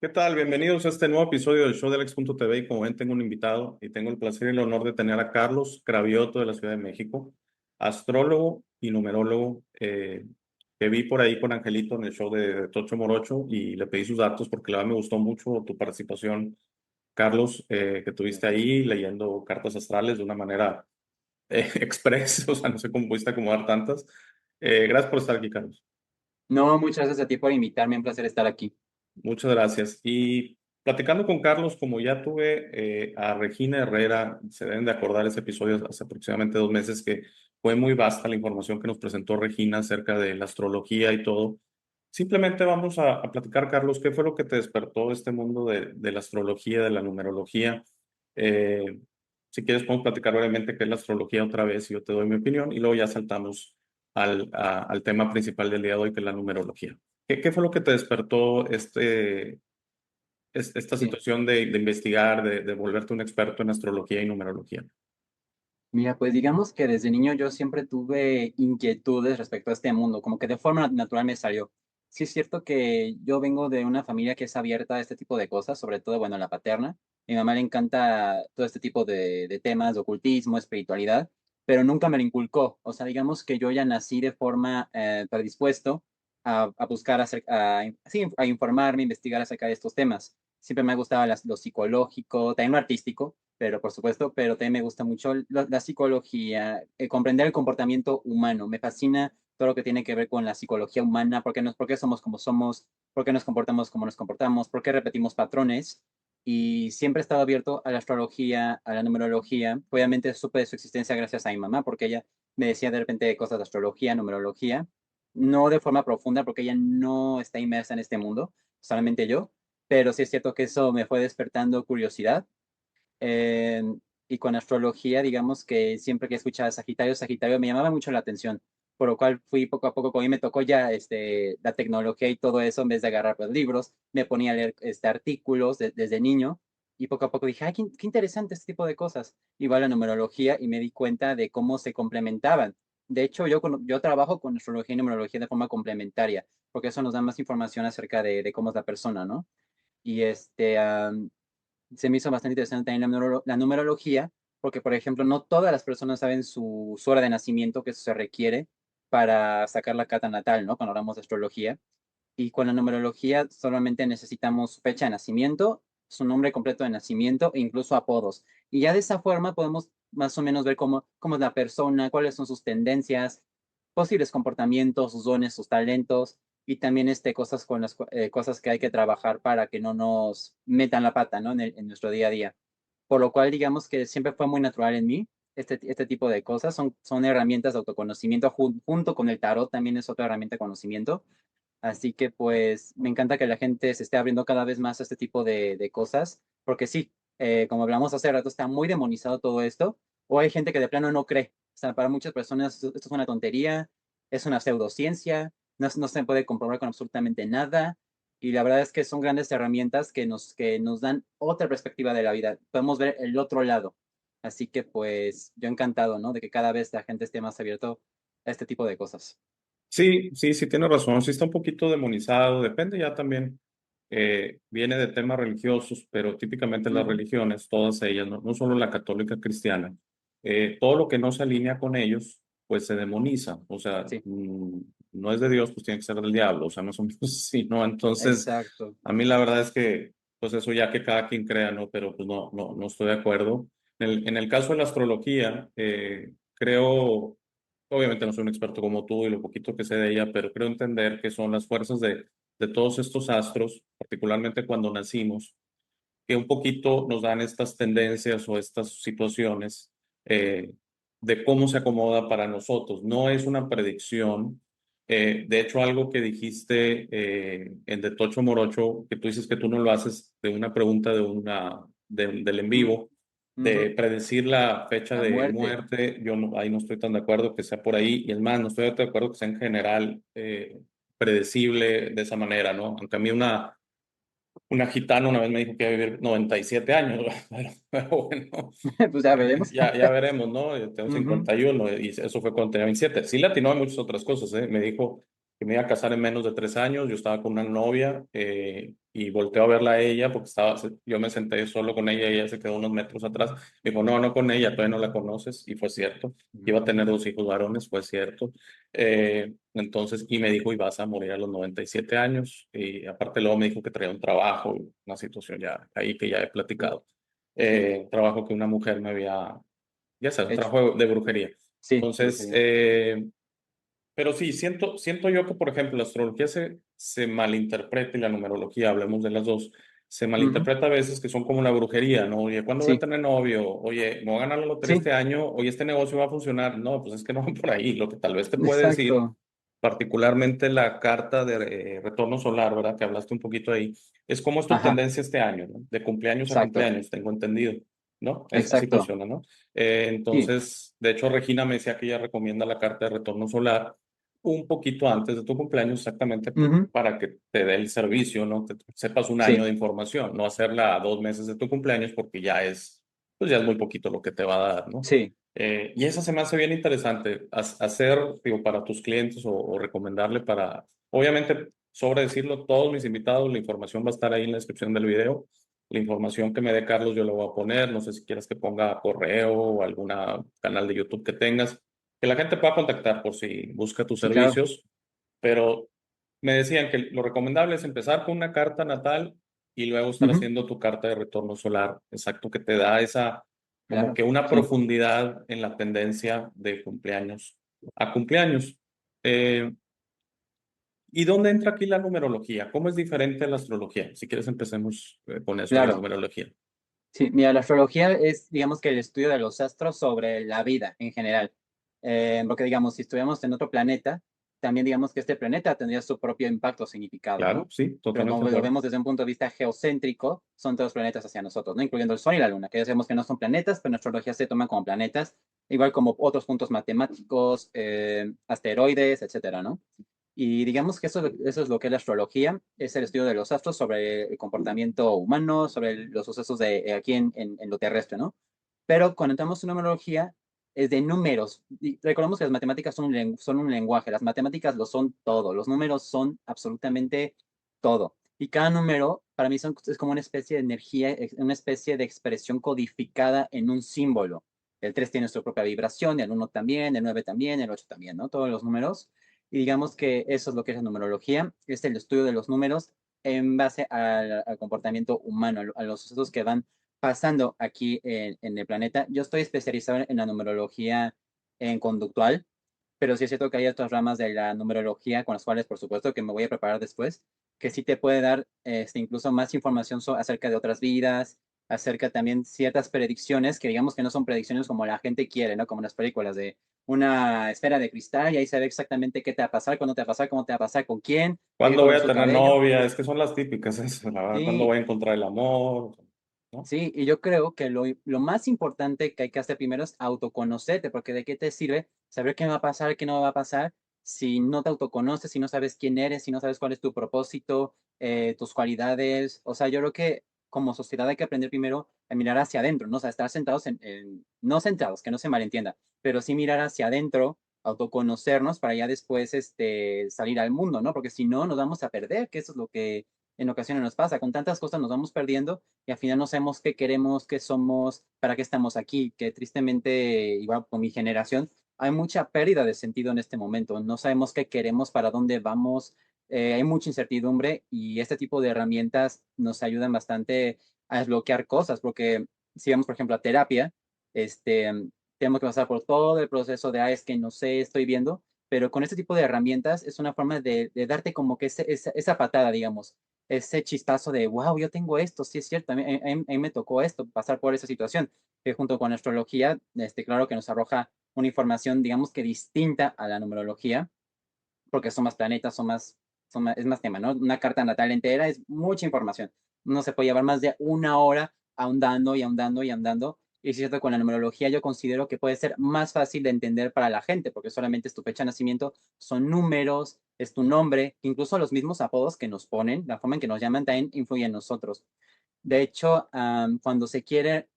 ¿Qué tal? Bienvenidos a este nuevo episodio del show de Alex.tv y como ven tengo un invitado y tengo el placer y el honor de tener a Carlos Cravioto de la Ciudad de México, astrólogo y numerólogo que vi por ahí con Angelito en el show de Tocho Morocho y le pedí sus datos porque la verdad me gustó mucho tu participación, Carlos, que tuviste ahí leyendo cartas astrales de una manera express, o sea, no sé cómo pudiste acomodar tantas. Gracias por estar aquí, Carlos. No, muchas gracias a ti por invitarme, un placer estar aquí. Muchas gracias. Y platicando con Carlos, como ya tuve a Regina Herrera, se deben de acordar ese episodio hace aproximadamente 2 meses que fue muy vasta la información que nos presentó Regina acerca de la astrología y todo. Simplemente vamos a platicar, Carlos, ¿qué fue lo que te despertó este mundo de la astrología, de la numerología? Eh, si quieres, podemos platicar brevemente qué es la astrología otra vez y yo te doy mi opinión y luego ya saltamos al tema principal del día de hoy, que es la numerología. ¿Qué fue lo que te despertó esta Sí. situación de investigar, de volverte un experto en astrología y numerología? Mira, pues digamos que desde niño yo siempre tuve inquietudes respecto a este mundo, como que de forma natural me salió. Sí es cierto que yo vengo de una familia que es abierta a este tipo de cosas, sobre todo, bueno, la paterna. Mi mamá le encanta todo este tipo de temas, de ocultismo, espiritualidad, pero nunca me lo inculcó. O sea, digamos que yo ya nací de forma predispuesto a buscar, sí, a informarme, investigar acerca de estos temas. Siempre me ha gustado lo psicológico, también lo artístico, pero por supuesto, pero también me gusta mucho la psicología, comprender el comportamiento humano. Me fascina todo lo que tiene que ver con la psicología humana, por qué somos como somos, por qué nos comportamos como nos comportamos, por qué repetimos patrones. Y siempre he estado abierto a la astrología, a la numerología. Obviamente supe de su existencia gracias a mi mamá, porque ella me decía de repente cosas de astrología, numerología, no de forma profunda, porque ella no está inmersa en este mundo, solamente yo, pero sí es cierto que eso me fue despertando curiosidad. Eh, y con astrología, digamos que siempre que escuchaba Sagitario, Sagitario me llamaba mucho la atención, por lo cual fui poco a poco, como a mí me tocó ya la tecnología y todo eso, en vez de agarrar pues, libros, me ponía a leer artículos desde niño y poco a poco dije, ay, qué interesante este tipo de cosas. Igual la numerología y me di cuenta de cómo se complementaban. De hecho, yo trabajo con astrología y numerología de forma complementaria, porque eso nos da más información acerca de cómo es la persona, ¿no? Y se me hizo bastante interesante también la numerología, porque, por ejemplo, no todas las personas saben su hora de nacimiento, que eso se requiere para sacar la carta natal, ¿no? Cuando hablamos de astrología. Y con la numerología solamente necesitamos su fecha de nacimiento, su nombre completo de nacimiento e incluso apodos. Y ya de esa forma podemos más o menos ver cómo es la persona, cuáles son sus tendencias, posibles comportamientos, sus dones, sus talentos y también cosas con cosas que hay que trabajar para que no nos metan la pata, ¿no? En nuestro día a día. Por lo cual, digamos que siempre fue muy natural en mí este tipo de cosas. Son herramientas de autoconocimiento junto con el tarot, también es otra herramienta de conocimiento. Así que pues me encanta que la gente se esté abriendo cada vez más a este tipo de cosas, porque sí, como hablamos hace rato, está muy demonizado todo esto, o hay gente que de plano no cree. O sea, para muchas personas esto es una tontería, es una pseudociencia, no se puede comprobar con absolutamente nada, y la verdad es que son grandes herramientas que nos dan otra perspectiva de la vida. Podemos ver el otro lado. Así que pues yo encantado, ¿no? De que cada vez la gente esté más abierto a este tipo de cosas. Sí, sí, sí, tienes razón. Sí está un poquito demonizado. Depende ya también. Viene de temas religiosos, pero típicamente las Ujú. religiones, todas ellas, no solo la católica cristiana, todo lo que no se alinea con ellos, pues se demoniza. O sea, Sí. no es de Dios, pues tiene que ser del diablo. O sea, no somos así, ¿no? Entonces, Exacto. a mí la verdad es que, pues eso ya que cada quien crea, ¿no? Pero pues no estoy de acuerdo. En el caso de la astrología, creo. Obviamente no soy un experto como tú y lo poquito que sé de ella, pero creo entender que son las fuerzas de todos estos astros, particularmente cuando nacimos, que un poquito nos dan estas tendencias o estas situaciones eh, de cómo se acomoda para nosotros. No es una predicción. De hecho, algo que dijiste en De Tocho Morocho, que tú dices que tú no lo haces de una pregunta del en Mm, vivo, de ujú. predecir la fecha La de muerte. muerte, ahí no estoy tan de acuerdo que sea por ahí, y es más, no estoy de acuerdo que sea en general predecible de esa manera, ¿no? Aunque a mí una gitana una vez me dijo que iba a vivir 97 años, pero bueno, Pues ya veremos. ya veremos, ¿no? Yo tengo Ujú. 51 y eso fue cuando tenía 27. Sí le atinó a muchas otras cosas, ¿eh? Me dijo que me iba a casar en menos de 3 años. Yo estaba con una novia y volteo a verla a ella porque yo me senté solo con ella y ella se quedó unos metros atrás. Me dijo, no, no con ella, todavía no la conoces. Y fue cierto. Iba a tener 2 hijos varones, fue cierto. Entonces, y me dijo, y vas a morir a los 97 años. Y aparte luego me dijo que traía un trabajo, una situación ya ahí que ya he platicado. Sí, Trabajo que una mujer me había, ya sabes, un hecho. trabajo de brujería. Sí, Entonces, brujería. pero sí, siento yo que, por ejemplo, la astrología se malinterpreta y la numerología, hablemos de las dos, se Ujú. malinterpreta a veces que son como la brujería, ¿no? Oye, ¿cuándo voy a Sí, tener novio? Oye, ¿me voy a ganar la lotería sí, este año? Oye, ¿este negocio va a funcionar? No, pues es que no va por ahí. Lo que tal vez te puede decir, exacto, particularmente la carta de retorno solar, ¿verdad? Que hablaste un poquito ahí, es cómo es tu ajá, tendencia este año, ¿no? De cumpleaños a exacto, cumpleaños, tengo entendido, ¿no? Así exacto, funciona, ¿no? sí, Entonces, de hecho, Regina me decía que ella recomienda la carta de retorno solar un poquito antes de tu cumpleaños, exactamente ujú, para que te dé el servicio, ¿no? Que sepas un año sí, de información, no hacerla a 2 meses de tu cumpleaños porque pues ya es muy poquito lo que te va a dar, ¿no? sí, Y esa se me hace bien interesante, hacer, digo, para tus clientes o recomendarle obviamente, sobre decirlo, todos mis invitados, la información va a estar ahí en la descripción del video. La información que me dé Carlos yo lo voy a poner, no sé si quieres que ponga correo o alguna canal de YouTube que tengas, que la gente pueda contactar por si busca tus sí, claro, servicios, pero me decían que lo recomendable es empezar con una carta natal y luego estar ujú, haciendo tu carta de retorno solar, exacto, que te da esa, como claro, que una sí, profundidad en la tendencia de cumpleaños a cumpleaños. Eh, ¿Y dónde entra aquí la numerología? ¿Cómo es diferente a la astrología? Si quieres empecemos con eso de la claro. numerología. Sí, mira, la astrología es, digamos que el estudio de los astros sobre la vida en general. Porque, digamos, si estuviéramos en otro planeta, también digamos que este planeta tendría su propio impacto o significado, Claro, ¿no? sí, Pero totalmente como de lo acuerdo. vemos desde un punto de vista geocéntrico, son todos planetas hacia nosotros, ¿no? Incluyendo el Sol y la Luna, que ya sabemos que no son planetas, pero en astrología se toman como planetas, igual como otros puntos matemáticos, asteroides, etcétera, ¿no? Y digamos que eso es lo que es la astrología, es el estudio de los astros sobre el comportamiento humano, sobre los sucesos de aquí en lo terrestre, ¿no? Pero cuando entramos en numerología, es de números. Y recordemos que las matemáticas son un lenguaje, las matemáticas lo son todo, los números son absolutamente todo. Y cada número para mí es como una especie de energía, una especie de expresión codificada en un símbolo. El 3 tiene su propia vibración, el uno también, el 9 también, el 8 también, ¿no? Todos los números. Y digamos que eso es lo que es la numerología, es el estudio de los números en base al comportamiento humano, a los sucesos que van pasando aquí en el planeta. Yo estoy especializado en la numerología en conductual, pero sí es cierto que hay otras ramas de la numerología con las cuales, por supuesto, que me voy a preparar después, que sí te puede dar incluso más información acerca de otras vidas, acerca también ciertas predicciones que digamos que no son predicciones como la gente quiere, ¿no? Como en las películas de una esfera de cristal y ahí se ve exactamente qué te va a pasar, cuándo te va a pasar, cómo te va a pasar, con quién, de qué ¿Cuándo voy color es a su tener cabello. novia? Es que son las típicas, eso, la verdad. ¿Cuándo Sí, voy a encontrar el amor? ¿No? sí, y yo creo que lo más importante que hay que hacer primero es autoconocerte, porque ¿de qué te sirve saber qué me va a pasar, qué no va a pasar, si no te autoconoces, si no sabes quién eres, si no sabes cuál es tu propósito, tus cualidades? O sea, yo creo que como sociedad hay que aprender primero a mirar hacia adentro, ¿no? O sea, estar sentados no sentados, que no se malentienda, pero sí mirar hacia adentro, autoconocernos para ya después salir al mundo, ¿no? Porque si no, nos vamos a perder, que eso es lo que en ocasiones nos pasa. Con tantas cosas nos vamos perdiendo y al final no sabemos qué queremos, qué somos, para qué estamos aquí, que tristemente, igual con mi generación, hay mucha pérdida de sentido en este momento. No sabemos qué queremos, para dónde vamos, hay mucha incertidumbre y este tipo de herramientas nos ayudan bastante a desbloquear cosas, porque si vamos, por ejemplo, a terapia, este, tenemos que pasar por todo el proceso de, es que no sé, estoy viendo, pero con este tipo de herramientas es una forma de darte como que esa patada, digamos, ese chispazo de, wow, yo tengo esto, sí es cierto, a mí me tocó esto, pasar por esa situación, que junto con la astrología, claro que nos arroja una información, digamos que distinta a la numerología, porque son más planetas, es más tema, ¿no? Una carta natal entera es mucha información. No se puede llevar más de una hora ahondando y ahondando y ahondando. Y es cierto, con la numerología yo considero que puede ser más fácil de entender para la gente, porque solamente es tu fecha de nacimiento, son números, es tu nombre, incluso los mismos apodos que nos ponen, la forma en que nos llaman también influye en nosotros. De hecho, cuando se quiere,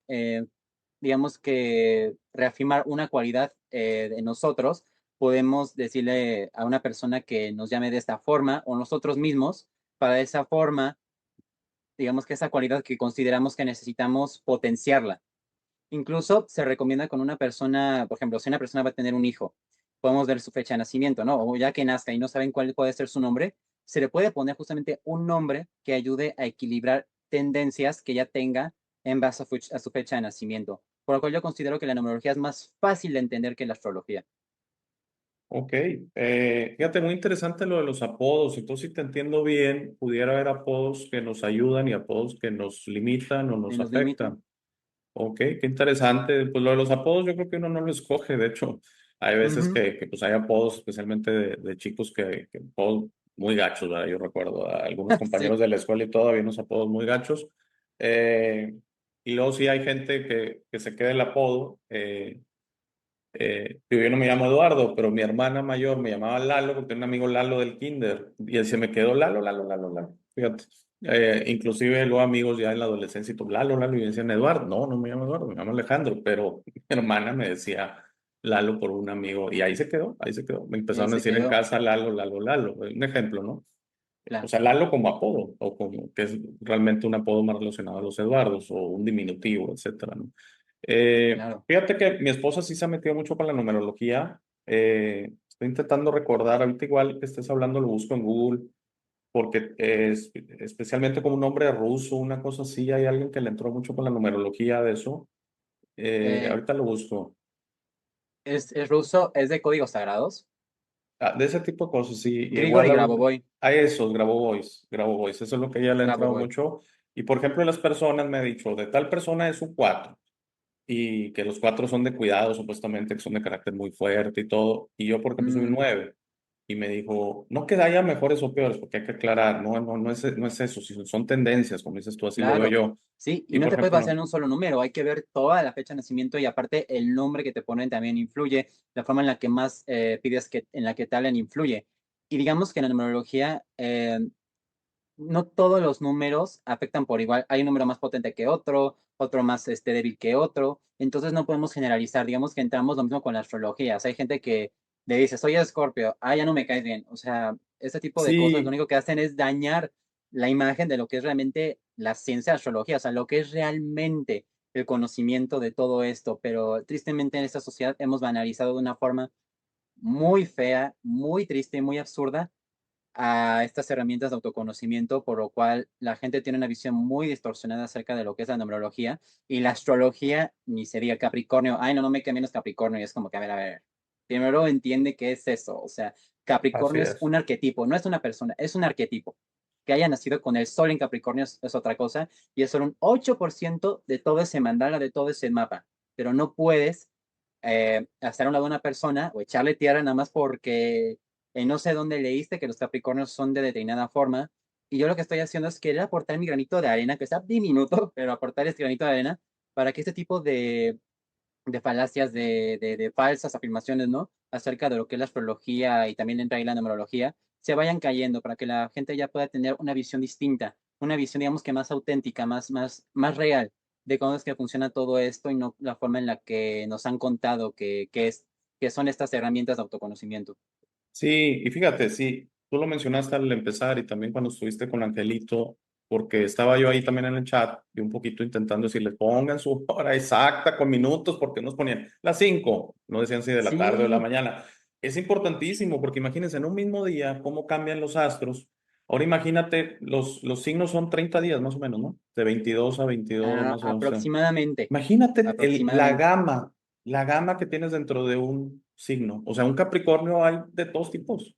digamos que reafirmar una cualidad de nosotros, podemos decirle a una persona que nos llame de esta forma o nosotros mismos, para esa forma, digamos que esa cualidad que consideramos que necesitamos potenciarla. Incluso se recomienda con una persona, por ejemplo, si una persona va a tener un hijo, podemos ver su fecha de nacimiento, ¿no? O ya que nazca y no saben cuál puede ser su nombre, se le puede poner justamente un nombre que ayude a equilibrar tendencias que ya tenga en base a su fecha de nacimiento. Por lo cual yo considero que la numerología es más fácil de entender que la astrología. Ok, fíjate, muy interesante lo de los apodos. Entonces, si te entiendo bien, pudiera haber apodos que nos ayudan y apodos que nos limitan o ¿Y nos nos limitan? afectan. Ok, qué interesante. Pues lo de los apodos yo creo que uno no lo escoge. De hecho, hay veces Ujú. que, pues hay apodos, especialmente de chicos que apodos muy gachos, ¿verdad? Yo recuerdo a algunos Sí, compañeros de la escuela y todo, había unos apodos muy gachos. Eh, y luego sí hay gente que se queda el apodo. Yo no me llamo Eduardo, pero mi hermana mayor me llamaba Lalo porque tenía un amigo Lalo del kinder y él se me quedó Lalo, Lalo, Lalo, Lalo. Fíjate. Inclusive luego amigos ya en la adolescencia y tú, Lalo, Lalo, y me decían Eduardo. No, no me llamo Eduardo, me llamo Alejandro, pero mi hermana me decía Lalo por un amigo y ahí se quedó, ahí se quedó. Me ahí empezaron a se decir en quedó, casa Lalo, Lalo, Lalo. Un ejemplo, ¿no? O claro, sea, Lalo como apodo, o como que es realmente un apodo más relacionado a los Eduardos, o un diminutivo, etcétera, ¿no? claro. Fíjate que mi esposa sí se ha metido mucho con la numerología. Estoy intentando recordar, ahorita igual que estés hablando, lo busco en Google, porque es, especialmente como un nombre ruso, una cosa así, hay alguien que le entró mucho con la numerología de eso. Eh, Ahorita lo busco. es ruso, es de códigos sagrados. Ah, de ese tipo de cosas, sí. Y igual Grigori ahorita, Grabovoi, a esos, Grabo Voice, eso es lo que ella le ha entrado Grabovoi. mucho. Y por ejemplo, las personas me ha dicho, de tal persona es un 4 y que los 4 son de cuidado, supuestamente, que son de carácter muy fuerte y todo. Y yo, por ejemplo, soy un Mm, 9 y me dijo, no que haya mejores o peores, porque hay que aclarar, no es eso, si son tendencias, como dices tú, así lo veo claro, yo. sí, y Y no por te puedes basar ejemplo, en un solo número, hay que ver toda la fecha de nacimiento y aparte el nombre que te ponen también influye, la forma en la que más pides que, en la que te hablen influye. Y digamos que en la numerología, no todos los números afectan por igual. Hay un número más potente que otro, otro más débil que otro. Entonces no podemos generalizar. Digamos que entramos lo mismo con la astrología. O sea, hay gente que le dice, soy Escorpio, ah, ya no me caes bien. O sea, ese tipo de cosas lo sí, único que hacen es dañar la imagen de lo que es realmente la ciencia de astrología, o sea, lo que es realmente el conocimiento de todo esto. Pero tristemente en esta sociedad hemos banalizado de una forma muy fea, muy triste, muy absurda a estas herramientas de autoconocimiento, por lo cual la gente tiene una visión muy distorsionada acerca de lo que es la numerología y la astrología, ni sería Capricornio, ay, no, no me cambies Capricornio, y es como que, a ver, primero entiende qué es eso, o sea, así Capricornio es es. un arquetipo, no es una persona, es un arquetipo. Que haya nacido con el sol en Capricornio es otra cosa, y es solo un 8% de todo ese mandala, de todo ese mapa, pero no puedes hacer a un lado a una persona o echarle tierra nada más porque no sé dónde leíste que los Capricornios son de determinada forma. Y yo lo que estoy haciendo es querer aportar mi granito de arena, que está diminuto, pero aportar este granito de arena para que este tipo de falacias, de falsas afirmaciones, ¿no? Acerca de lo que es la astrología y también entra ahí la numerología, se vayan cayendo para que la gente ya pueda tener una visión distinta, una visión, digamos que más auténtica, más real de cómo es que funciona todo esto y no la forma en la que nos han contado que son estas herramientas de autoconocimiento. Sí, y fíjate, sí, tú lo mencionaste al empezar y también cuando estuviste con Angelito, porque estaba yo ahí también en el chat y un poquito intentando decirles, pongan su hora exacta con minutos, porque nos ponían las 5, no decían si de la tarde o de la Sí, mañana. Es importantísimo, porque imagínense, en un mismo día, cómo cambian los astros. Ahora imagínate, los signos son 30 días más o menos, ¿no? De 22 a 22 más o menos. aproximadamente, Imagínate aproximadamente. la gama que tienes dentro de un signo. O sea, un Capricornio hay de todos tipos.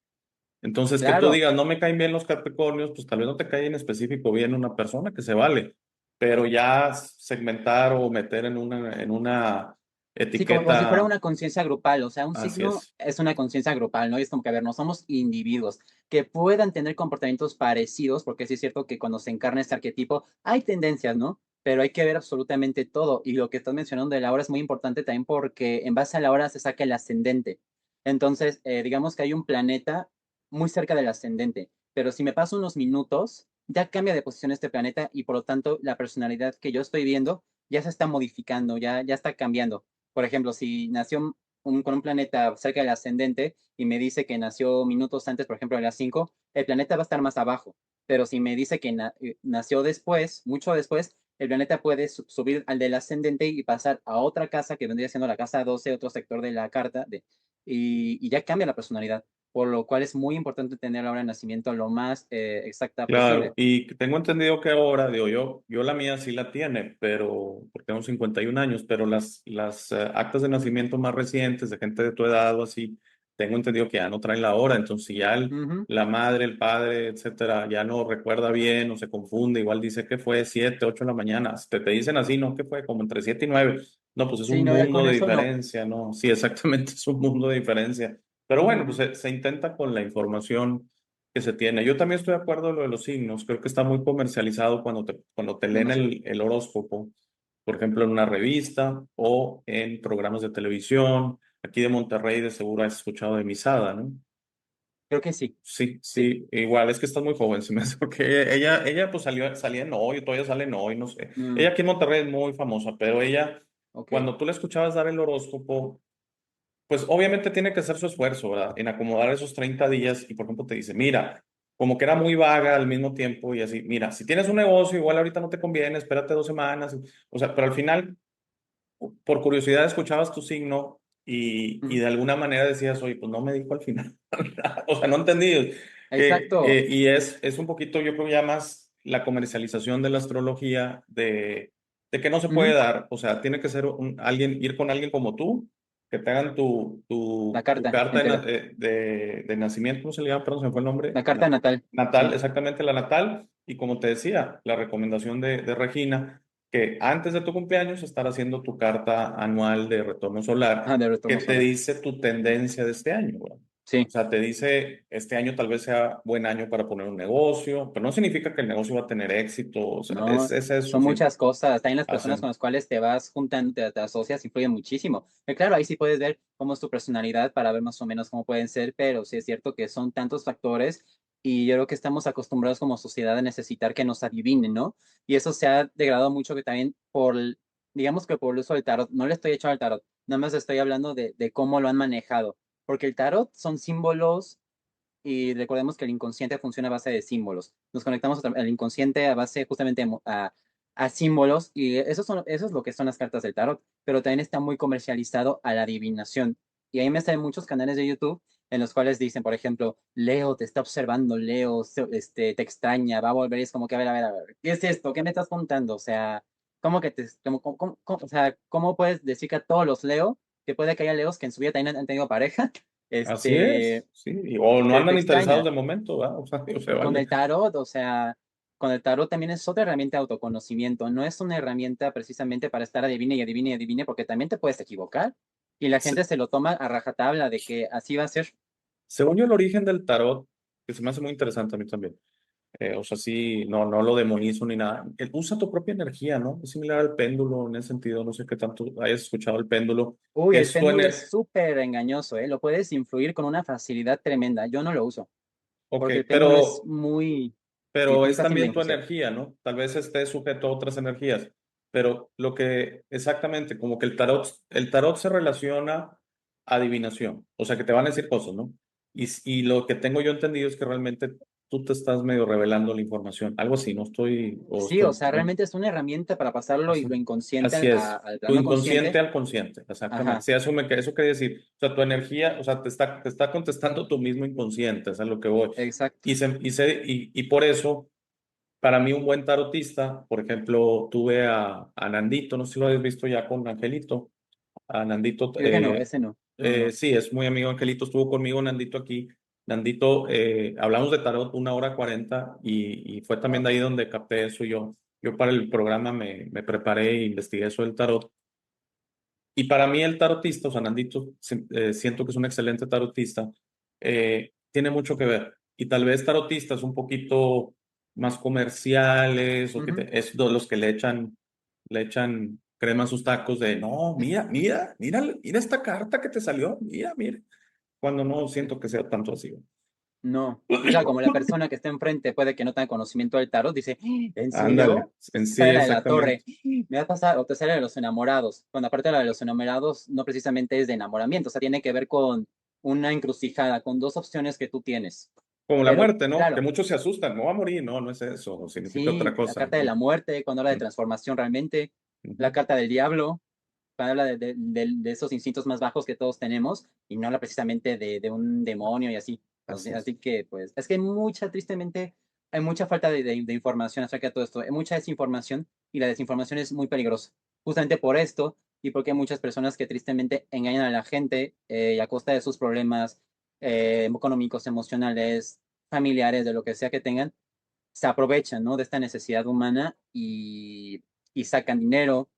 Entonces, que tú Claro. digas, no me caen bien los Capricornios, pues tal vez no te cae en específico bien una persona que se vale. Pero ya segmentar o meter en una Sí, como si fuera etiqueta, una conciencia grupal, o sea, un así signo es. es una conciencia grupal, ¿no? Y es como que, a ver, no somos individuos que puedan tener comportamientos parecidos, porque sí es cierto que cuando se encarna este arquetipo hay tendencias, ¿no? Pero hay que ver absolutamente todo. Y lo que estás mencionando de la hora es muy importante también porque en base a la hora se saca el ascendente. Entonces, digamos que hay un planeta muy cerca del ascendente, pero si me paso unos minutos, ya cambia de posición este planeta y por lo tanto la personalidad que yo estoy viendo ya se está modificando, ya está cambiando. Por ejemplo, si nació con un planeta cerca del ascendente y me dice que nació minutos antes, por ejemplo, de las 5, el planeta va a estar más abajo. Pero si me dice que nació después, mucho después, el planeta puede subir al del ascendente y pasar a otra casa que vendría siendo la casa 12, otro sector de la carta, y ya cambia la personalidad, por lo cual es muy importante tener la hora de nacimiento lo más exacta Claro, posible. y tengo entendido que ahora, digo yo la mía sí la tiene, pero porque tengo 51 años, pero las actas de nacimiento más recientes de gente de tu edad o así, tengo entendido que ya no traen la hora, entonces si ya Ujú. la madre, el padre, etcétera, ya no recuerda bien o se confunde, igual dice que fue 7, 8 de la mañana, te dicen así, ¿no? Que fue como entre 7 y 9, no, pues es Sí, un no, ya mundo con de eso no. diferencia, ¿no? Sí, exactamente, es un mundo de diferencia, pero bueno, pues Ujú. se intenta con la información que se tiene. Yo también estoy de acuerdo en lo de los signos. Creo que está muy comercializado cuando te leen Demasiado. el horóscopo, por ejemplo, en una revista o en programas de televisión. Aquí de Monterrey de seguro has escuchado de Misada, ¿no? Creo que sí, Sí, sí. sí, igual es que estás muy joven, se me hace, porque ella pues salía en Hoy, todavía sale en Hoy, no sé. Mm, Ella aquí en Monterrey es muy famosa, pero ella, ok. cuando tú le escuchabas dar el horóscopo, pues obviamente tiene que hacer su esfuerzo, ¿verdad? En acomodar esos 30 días y por ejemplo te dice, mira, como que era muy vaga al mismo tiempo y así, mira, si tienes un negocio, igual ahorita no te conviene, espérate 2 semanas, o sea, pero al final, por curiosidad, escuchabas tu signo y Ujú. de alguna manera decías, oye, pues no me dijo al final, o sea, no entendí. Exacto. Y es un poquito, yo creo ya más la comercialización de la astrología, de que no se puede Ujú. dar, o sea, tiene que ser ir con alguien como tú que te hagan La tu carta carta entera. de nacimiento, ¿cómo se le llama? Perdón, se me fue el nombre. La carta natal. Natal, Sí. exactamente la natal. Y como te decía, la recomendación de Regina, que antes de tu cumpleaños estar haciendo tu carta anual de retorno solar, Ah, de que retorno te solar. dice tu tendencia de este año, ¿verdad? O Sí. sea, te dice, este año tal vez sea buen año para poner un negocio, pero no significa que el negocio va a tener éxito, o sea, No, es eso son siempre. muchas cosas. También las personas con Hacen. las cuales te vas juntando, te asocias, influyen muchísimo. Claro, ahí sí puedes ver cómo es tu personalidad para ver más o menos cómo pueden ser, pero sí es cierto que son tantos factores y yo creo que estamos acostumbrados como sociedad a necesitar que nos adivinen, ¿no? Y eso se ha degradado mucho que también digamos que por el uso del tarot, no le estoy echando al tarot, nada más estoy hablando de cómo lo han manejado, porque el tarot son símbolos y recordemos que el inconsciente funciona a base de símbolos. Nos conectamos al inconsciente a base justamente a símbolos y eso es lo que son las cartas del tarot, pero también está muy comercializado a la adivinación. Y ahí me salen muchos canales de YouTube en los cuales dicen, por ejemplo, Leo te está observando, Leo te extraña, va a volver y es como que, a ver, ¿qué es esto? ¿Qué me estás contando? O sea, ¿cómo que o sea, cómo puedes decir que a todos los Leo, que puede que haya Leos que en su vida también han tenido pareja, Así es, este, sí. O no te andan interesados extraña. de momento, ¿verdad? O sea, o se Con vale. el tarot, o sea, con el tarot también es otra herramienta de autoconocimiento, no es una herramienta precisamente para estar adivine y adivine y adivine, porque también te puedes equivocar y la gente Se- se lo toma a rajatabla de que así va a ser. Según yo, el origen del tarot, que se me hace muy interesante a mí también. O sea, sí, no lo demonizo ni nada. Usa tu propia energía, ¿no? Es similar al péndulo en ese sentido. No sé qué tanto hayas escuchado el péndulo, Uy, que el es tu péndulo energía. es súper engañoso, ¿eh? Lo puedes influir con una facilidad tremenda. Yo no lo uso, Ok, porque el péndulo es pero muy, sí, pero muy es fácil de también tu influenciar. energía, ¿no? Tal vez esté sujeto a otras energías, pero lo que exactamente, como que el tarot se relaciona a adivinación, o sea, que te van a decir cosas, ¿no? Y lo que tengo yo entendido es que realmente tú te estás medio revelando la información, algo así, no estoy, o Sí, o estoy, sea, realmente es una herramienta para pasarlo y así, lo inconsciente así es, al tu plano inconsciente consciente. al consciente, exactamente. Ajá, Sí, eso quiere decir, o sea, tu energía, o sea, te está contestando tu mismo inconsciente, es a lo que voy. exacto. Y por eso para mí, un buen tarotista, por ejemplo, tuve a Nandito, no sé si lo habéis visto ya con Angelito. A Nandito, Creo que no, ese no. No, no. sí, es muy amigo Angelito, estuvo conmigo Nandito aquí. Nandito, hablamos de tarot 1 hora 40 y fue también de ahí donde capté eso yo. Yo para el programa me preparé e investigué eso del tarot. Y para mí el tarotista, o sea, Nandito, siento que es un excelente tarotista, tiene mucho que ver. Y tal vez tarotistas un poquito más comerciales, o Ujú. es de los que le echan crema a sus tacos de, no, mira, mira, mira, mira esta carta que te salió, mira, mira. Cuando no siento que sea tanto así. No. Y claro, como la persona que está enfrente puede que no tenga conocimiento del tarot, dice, ¿en Ándale, serio? en Te sí, sale la de la exactamente. torre. Me va a pasar, o te sale la de los enamorados. Cuando aparte la de los enamorados no precisamente es de enamoramiento, o sea, tiene que ver con una encrucijada, con dos opciones que tú tienes. Como la Pero muerte, ¿no? Que claro, muchos se asustan, no va a morir, no, no es eso, significa otra sí, la cosa. carta de la muerte, cuando habla de transformación realmente, la Ujú. carta del diablo, cuando habla de esos instintos más bajos que todos tenemos, y no habla precisamente de un demonio y así. Así es. Así que, pues, es que hay mucha, tristemente, hay mucha falta de información acerca de todo esto. Hay mucha desinformación y la desinformación es muy peligrosa. Justamente por esto y porque hay muchas personas que tristemente engañan a la gente y a costa de sus problemas económicos, emocionales, familiares, de lo que sea que tengan, se aprovechan, ¿no? De esta necesidad humana y sacan dinero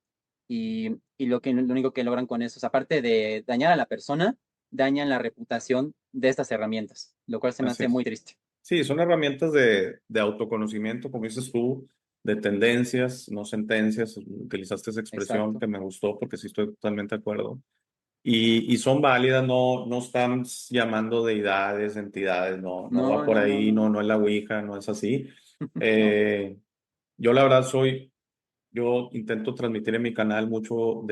y lo único que logran con eso es, aparte de dañar a la persona, dañan la reputación de estas herramientas, lo cual se me Así hace muy es. triste. Sí, son herramientas de autoconocimiento, como dices tú, de tendencias, no sentencias. Utilizaste esa expresión Exacto. que me gustó porque sí estoy totalmente de acuerdo. Y son válidas, no, no están llamando deidades, entidades, no, no va No, por no, no, ahí, no, no, no. no es la Ouija, no es así. No. Eh, yo la verdad yo intento transmitir en mi canal mucho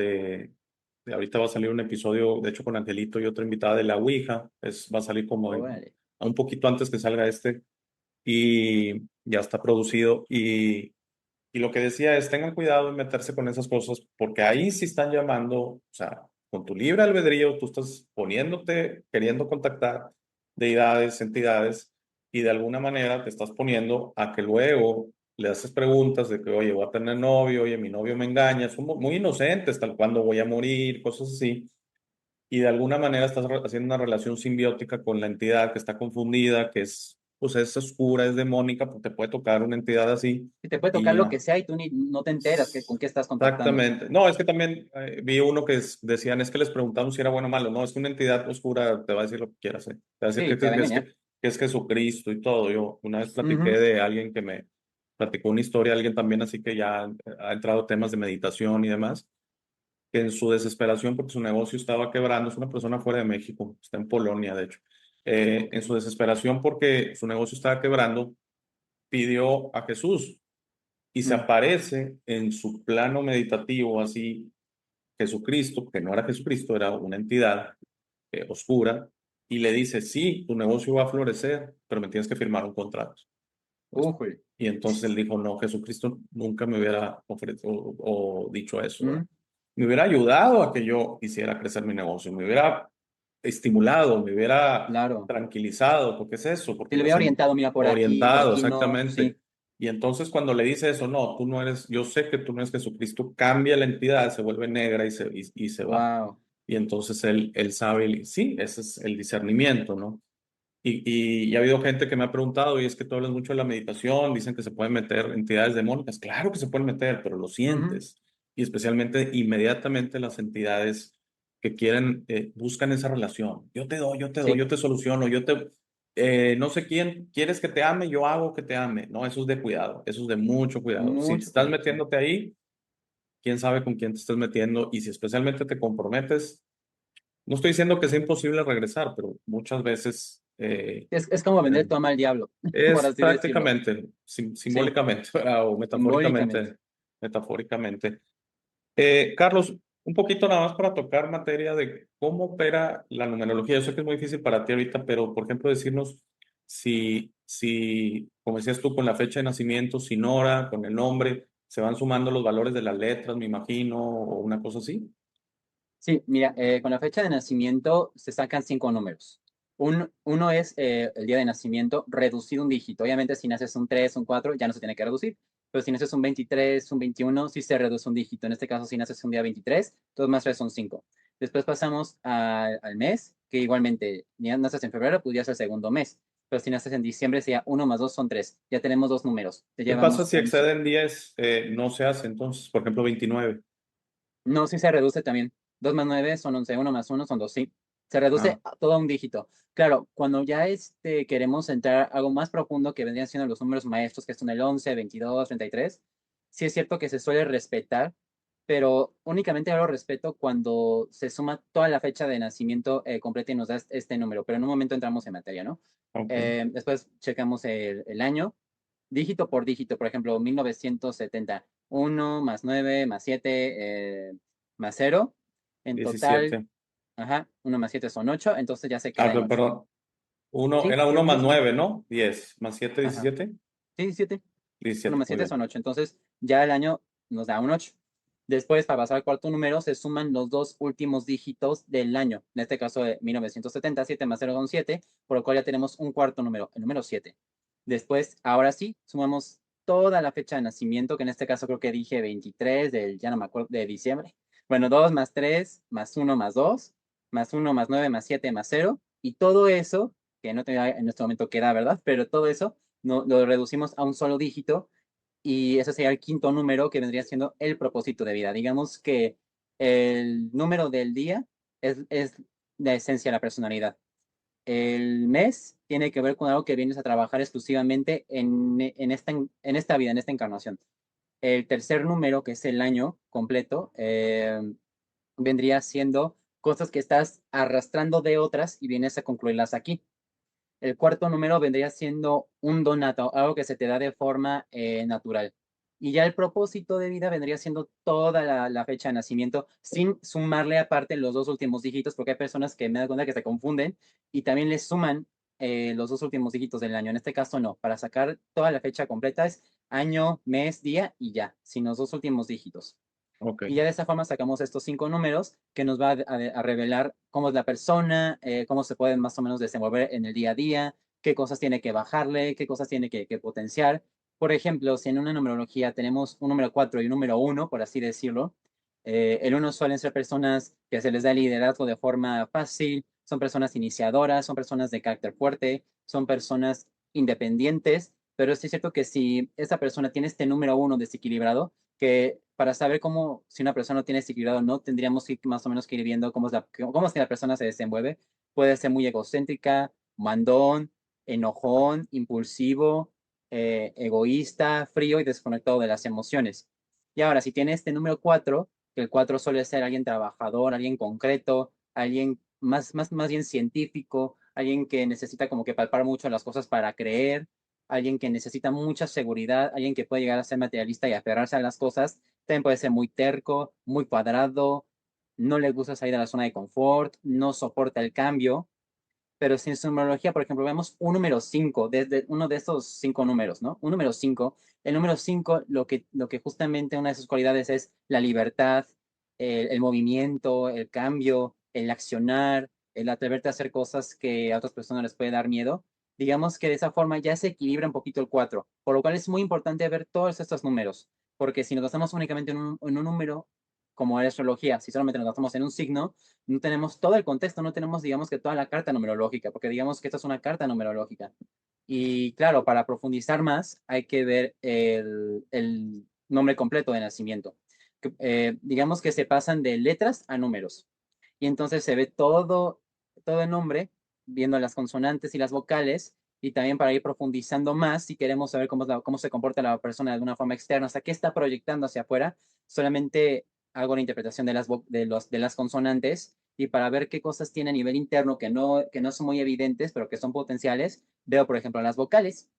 ahorita va a salir un episodio, de hecho con Angelito y otra invitada de la Ouija, va a salir como Órale. a un poquito antes que salga y ya está producido y lo que decía es tengan cuidado en meterse con esas cosas porque ahí sí están llamando, o sea, con tu libre albedrío tú estás poniéndote, queriendo contactar deidades, entidades y de alguna manera te estás poniendo a que luego le haces preguntas de que, oye, voy a tener novio, oye, mi novio me engaña, somos muy inocentes, tal cuando voy a morir, cosas así y de alguna manera estás haciendo una relación simbiótica con la entidad que está confundida, que pues es oscura, es demónica, pues te puede tocar una entidad así Y te puede tocar y lo que sea y tú ni, no te enteras con qué estás contactando. exactamente. No, es que también vi uno que decían, es que les preguntamos si era bueno o malo. No, es que una entidad oscura te va a decir lo que quieras hacer. Te va a decir Sí, te va a engañar. que es Jesucristo y todo. Yo una vez platiqué Ujú. de alguien que me platicó una historia, alguien también así que ya ha entrado a temas de meditación y demás que en su desesperación porque su negocio estaba quebrando, es una persona fuera de México, está en Polonia, de hecho, Ok. en su desesperación porque su negocio estaba quebrando, pidió a Jesús y se Mm. aparece en su plano meditativo así Jesucristo, que no era Jesucristo, era una entidad oscura, y le dice, sí, tu negocio va a florecer, pero me tienes que firmar un contrato. Pues, Ujú. y entonces él dijo, no, Jesucristo nunca me hubiera ofrecido o dicho eso, ¿verdad? Mm. Me hubiera ayudado a que yo hiciera crecer mi negocio, me hubiera estimulado, me hubiera Claro. tranquilizado, porque es eso, Te porque lo había orientado, mira, por orientado, aquí no, sí. exactamente. Y entonces cuando le dice eso, no, tú no eres, yo sé que tú no eres Jesucristo, cambia la entidad, se vuelve negra y se va. Wow. Y entonces él sabe, sí, ese es el discernimiento, ¿no? Y ha habido gente que me ha preguntado, y es que tú hablas mucho de la meditación, dicen que se pueden meter entidades demónicas. Claro que se pueden meter, pero lo Ujú. sientes. Y especialmente, inmediatamente las entidades que quieren, buscan esa relación. Yo te doy, Sí, yo te soluciono, no sé quién, quieres que te ame, yo hago que te ame. No, eso es de cuidado, eso es de mucho cuidado. Si mucho estás cuidado, sí. metiéndote ahí, quién sabe con quién te estás metiendo y si especialmente te comprometes. No estoy diciendo que sea imposible regresar, pero muchas veces Es como vender tu alma al diablo, por es así decirlo. prácticamente, Sí, simbólicamente, ¿verdad? O simbólicamente. metafóricamente. Carlos, un poquito nada más para tocar materia de cómo opera la numerología. Yo sé que es muy difícil para ti ahorita, pero por ejemplo decirnos como decías tú, con la fecha de nacimiento, sin hora, con el nombre, se van sumando los valores de las letras, me imagino, o una cosa así. Sí, mira, con la fecha de nacimiento se sacan 5 números. Uno es el día de nacimiento reducido un dígito. Obviamente, si naces un 3, un 4, ya no se tiene que reducir. Pero si naces un 23, un 21, sí se reduce un dígito. En este caso, si naces un día 23, 2 más 3 son 5. Después pasamos al mes, que igualmente, ya naces en febrero, pues ya es el segundo mes. Pero si naces en diciembre, sería 1 más 2 son 3. Ya tenemos 2 números. Te ¿Qué pasa llevamos si 11. exceden 10? No se hace entonces, por ejemplo, 29. No, sí se reduce también. 2 más 9 son 11. 1 más 1 son 2. Sí, se Ah, reduce a todo un dígito. Claro, cuando ya queremos entrar a algo más profundo que vendrían siendo los números maestros, que son el 11, 22, 33, sí es cierto que se suele respetar pero únicamente lo respeto cuando se suma toda la fecha de nacimiento completa y nos da este número, pero en un momento entramos en materia, ¿no? Ok, Después checamos el año, dígito por dígito, por ejemplo, 1970, 1 más 9 más 7 más 0, en total, 17. ajá, 1 más 7 son 8, entonces ya se queda en 8. Perdón. Uno, Sí, era uno más 17, 9, ¿no? 10. Más 7, ajá, 17. sí, 17. 1 17, más muy 7 bien. son 8. Entonces, ya el año nos da un 8. Después, para pasar al cuarto número, se suman los dos últimos dígitos del año. En este caso, de 1970, 7 más 0 son 7, por lo cual ya tenemos un cuarto número, el número 7. Después, ahora sí, sumamos toda la fecha de nacimiento, que en este caso creo que dije 23 del, ya no me acuerdo, de diciembre. Bueno, 2 más 3 más 1 más 2 más 1 más 9 más 7 más 0. Y todo eso, que no tenía en este momento queda, ¿verdad? Pero todo eso no, lo reducimos a un solo dígito y ese sería el quinto número que vendría siendo el propósito de vida. Digamos que el número del día es la esencia de la personalidad. El mes tiene que ver con algo que vienes a trabajar exclusivamente en esta vida, en esta encarnación. El tercer número, que es el año completo, vendría siendo cosas que estás arrastrando de otras y vienes a concluirlas aquí. El cuarto número vendría siendo un donato, algo que se te da de forma natural. Y ya el propósito de vida vendría siendo toda la fecha de nacimiento, sin sumarle aparte los dos últimos dígitos, porque hay personas que me dan cuenta que se confunden y también les suman los dos últimos dígitos del año. En este caso no, para sacar toda la fecha completa es año, mes, día y ya, sin los dos últimos dígitos. Ok, Y ya de esa forma sacamos estos 5 números que nos va a revelar cómo es la persona, cómo se pueden más o menos desenvolver en el día a día, qué cosas tiene que bajarle, qué cosas tiene que potenciar. Por ejemplo, si en una numerología tenemos un número 4 y un número 1, por así decirlo, el 1 suelen ser personas que se les da liderazgo de forma fácil, son personas iniciadoras, son personas de carácter fuerte, son personas independientes, pero sí es cierto que si esa persona tiene este número 1 desequilibrado, que para saber cómo, si una persona no tiene desequilibrado o no, tendríamos que más o menos que ir viendo cómo es que la persona se desenvuelve. Puede ser muy egocéntrica, mandón, enojón, impulsivo, egoísta, frío y desconectado de las emociones. Y ahora, si tiene este número 4, que el 4 suele ser alguien trabajador, alguien concreto, alguien más bien científico, alguien que necesita como que palpar mucho las cosas para creer, alguien que necesita mucha seguridad, alguien que puede llegar a ser materialista y aferrarse a las cosas, también puede ser muy terco, muy cuadrado, no le gusta salir de la zona de confort, no soporta el cambio, pero si en su numerología, por ejemplo, vemos un número 5 desde uno de esos 5 números, ¿no? Un número 5, el número 5 lo que justamente una de sus cualidades es la libertad, el movimiento, el cambio, el accionar, el atreverte a hacer cosas que a otras personas les puede dar miedo. Digamos que de esa forma ya se equilibra un poquito el 4, por lo cual es muy importante ver todos estos números, porque si nos basamos únicamente en un número, como es astrología, si solamente nos basamos en un signo, no tenemos todo el contexto, no tenemos, digamos que toda la carta numerológica, porque digamos que esta es una carta numerológica. Y claro, para profundizar más, hay que ver el nombre completo de nacimiento. Digamos que se pasan de letras a números. Y entonces se ve todo el nombre, viendo las consonantes y las vocales, y también para ir profundizando más, si queremos saber cómo se comporta la persona de alguna forma externa, o sea, qué está proyectando hacia afuera, solamente hago la interpretación de las consonantes y para ver qué cosas tiene a nivel interno que no son muy evidentes, pero que son potenciales, veo, por ejemplo, las vocales.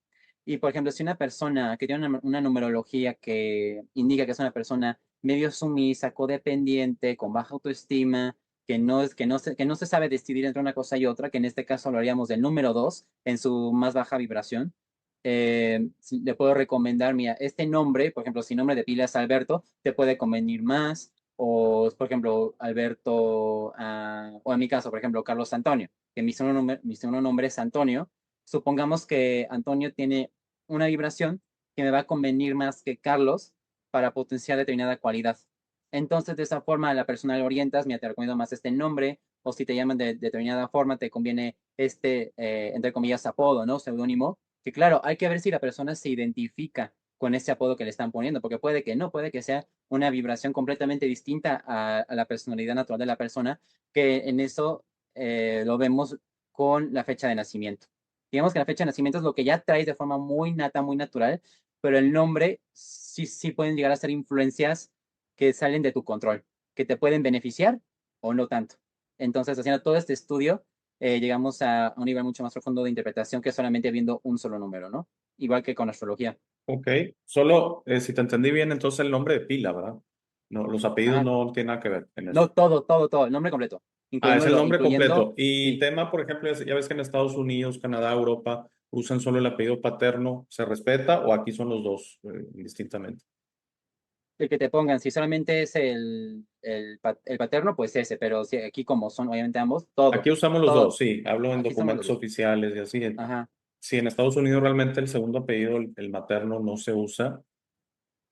Y, por ejemplo, si una persona que tiene una numerología que indica que es una persona medio sumisa, codependiente, con baja autoestima, que no se sabe decidir entre una cosa y otra, que en este caso lo haríamos del número 2 en su más baja vibración, le puedo recomendar, mira, este nombre, por ejemplo, si nombre de pila es Alberto, te puede convenir más, o por ejemplo, Alberto, o en mi caso, por ejemplo, Carlos Antonio, que mi segundo nombre es Antonio. Supongamos que Antonio tiene una vibración que me va a convenir más que Carlos para potenciar determinada cualidad. Entonces, de esa forma, a la persona le orientas, mira, te recomiendo más este nombre, o si te llaman de determinada forma, te conviene este, entre comillas, apodo, ¿no? Seudónimo, que claro, hay que ver si la persona se identifica con ese apodo que le están poniendo, porque puede que no, puede que sea una vibración completamente distinta a la personalidad natural de la persona, que en eso lo vemos con la fecha de nacimiento. Digamos que la fecha de nacimiento es lo que ya traes de forma muy nata, muy natural, pero el nombre sí pueden llegar a ser influencias que salen de tu control, que te pueden beneficiar o no tanto. Entonces, haciendo todo este estudio, llegamos a un nivel mucho más profundo de interpretación que solamente viendo un solo número, ¿no? Igual que con astrología. Ok, solo si te entendí bien, entonces el nombre de pila, ¿verdad? No, los apellidos Ajá. no tienen nada que ver en eso. No, todo, el nombre completo, Ah, es el nombre completo. incluyendo, Y sí, tema, por ejemplo, ya ves que en Estados Unidos, Canadá, Europa usan solo el apellido paterno, ¿se respeta o aquí son los dos indistintamente? el que te pongan, si solamente es el paterno, pues ese, pero si aquí como son obviamente ambos, Aquí todo, usamos los dos, todo, sí, hablo en aquí somos los documentos dos. oficiales y así. Ajá, Si en Estados Unidos realmente el segundo apellido, el materno, no se usa,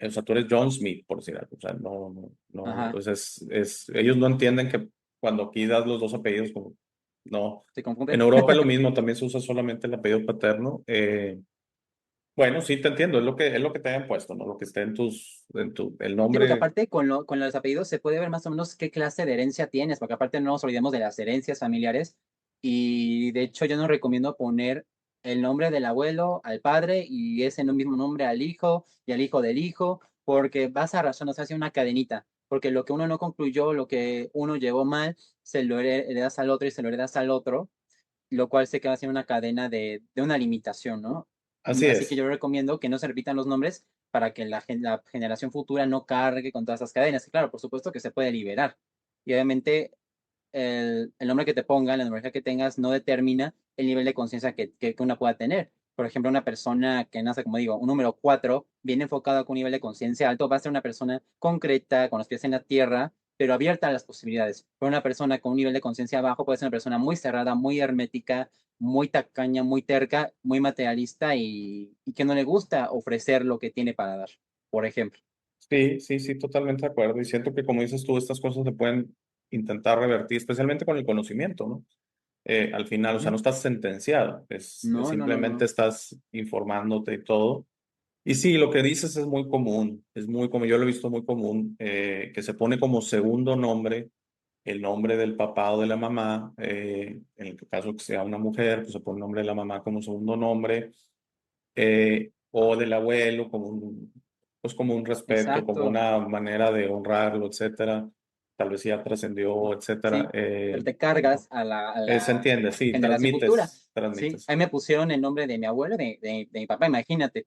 o sea, tú eres John Smith, por decir algo, o sea, no, ajá, entonces ellos no entienden que cuando aquí das los dos apellidos, como, no. ¿se En confunden? Europa es lo mismo, también se usa solamente el apellido paterno. Bueno, sí, te entiendo, es lo que te hayan puesto, ¿no? Lo que esté el Sí, porque nombre. aparte con los apellidos se puede ver más o menos qué clase de herencia tienes, porque aparte no nos olvidemos de las herencias familiares y de hecho yo no recomiendo poner el nombre del abuelo al padre y ese no mismo nombre al hijo y al hijo del hijo, porque vas a razón, o sea, hace una cadenita, porque lo que uno no concluyó, lo que uno llevó mal, se lo heredas al otro y se lo heredas al otro, lo cual se queda haciendo una cadena de una limitación, ¿no? Así Así que es. yo recomiendo que no se repitan los nombres para que la generación futura no cargue con todas esas cadenas. Y claro, por supuesto que se puede liberar. Y obviamente el nombre que te pongan, la numerología que tengas, no determina el nivel de conciencia que una pueda tener. Por ejemplo, una persona que nace, como digo, un número 4 bien enfocado con un nivel de conciencia alto, va a ser una persona concreta, con los pies en la tierra, pero abierta a las posibilidades. Pero una persona con un nivel de conciencia bajo puede ser una persona muy cerrada, muy hermética, muy tacaña, muy terca, muy materialista y que no le gusta ofrecer lo que tiene para dar, por ejemplo. Sí, sí, sí, totalmente de acuerdo. Y siento que, como dices tú, estas cosas se pueden intentar revertir, especialmente con el conocimiento, ¿no? Al final, o sea, Ujú. no estás sentenciado, No, no, no, simplemente no. estás informándote y todo. Y sí, lo que dices es muy común, yo lo he visto muy común, que se pone como segundo nombre el nombre del papá o de la mamá, en el caso que sea una mujer, pues se pone el nombre de la mamá como segundo nombre, o del abuelo pues como un respeto, como Exacto. una manera de honrarlo, etcétera. Tal vez ya trascendió, etcétera. Sí, pero te cargas a Se la entiende, sí, generación futura. transmites, Sí, transmites. ahí me pusieron el nombre de mi abuelo, de mi papá, imagínate.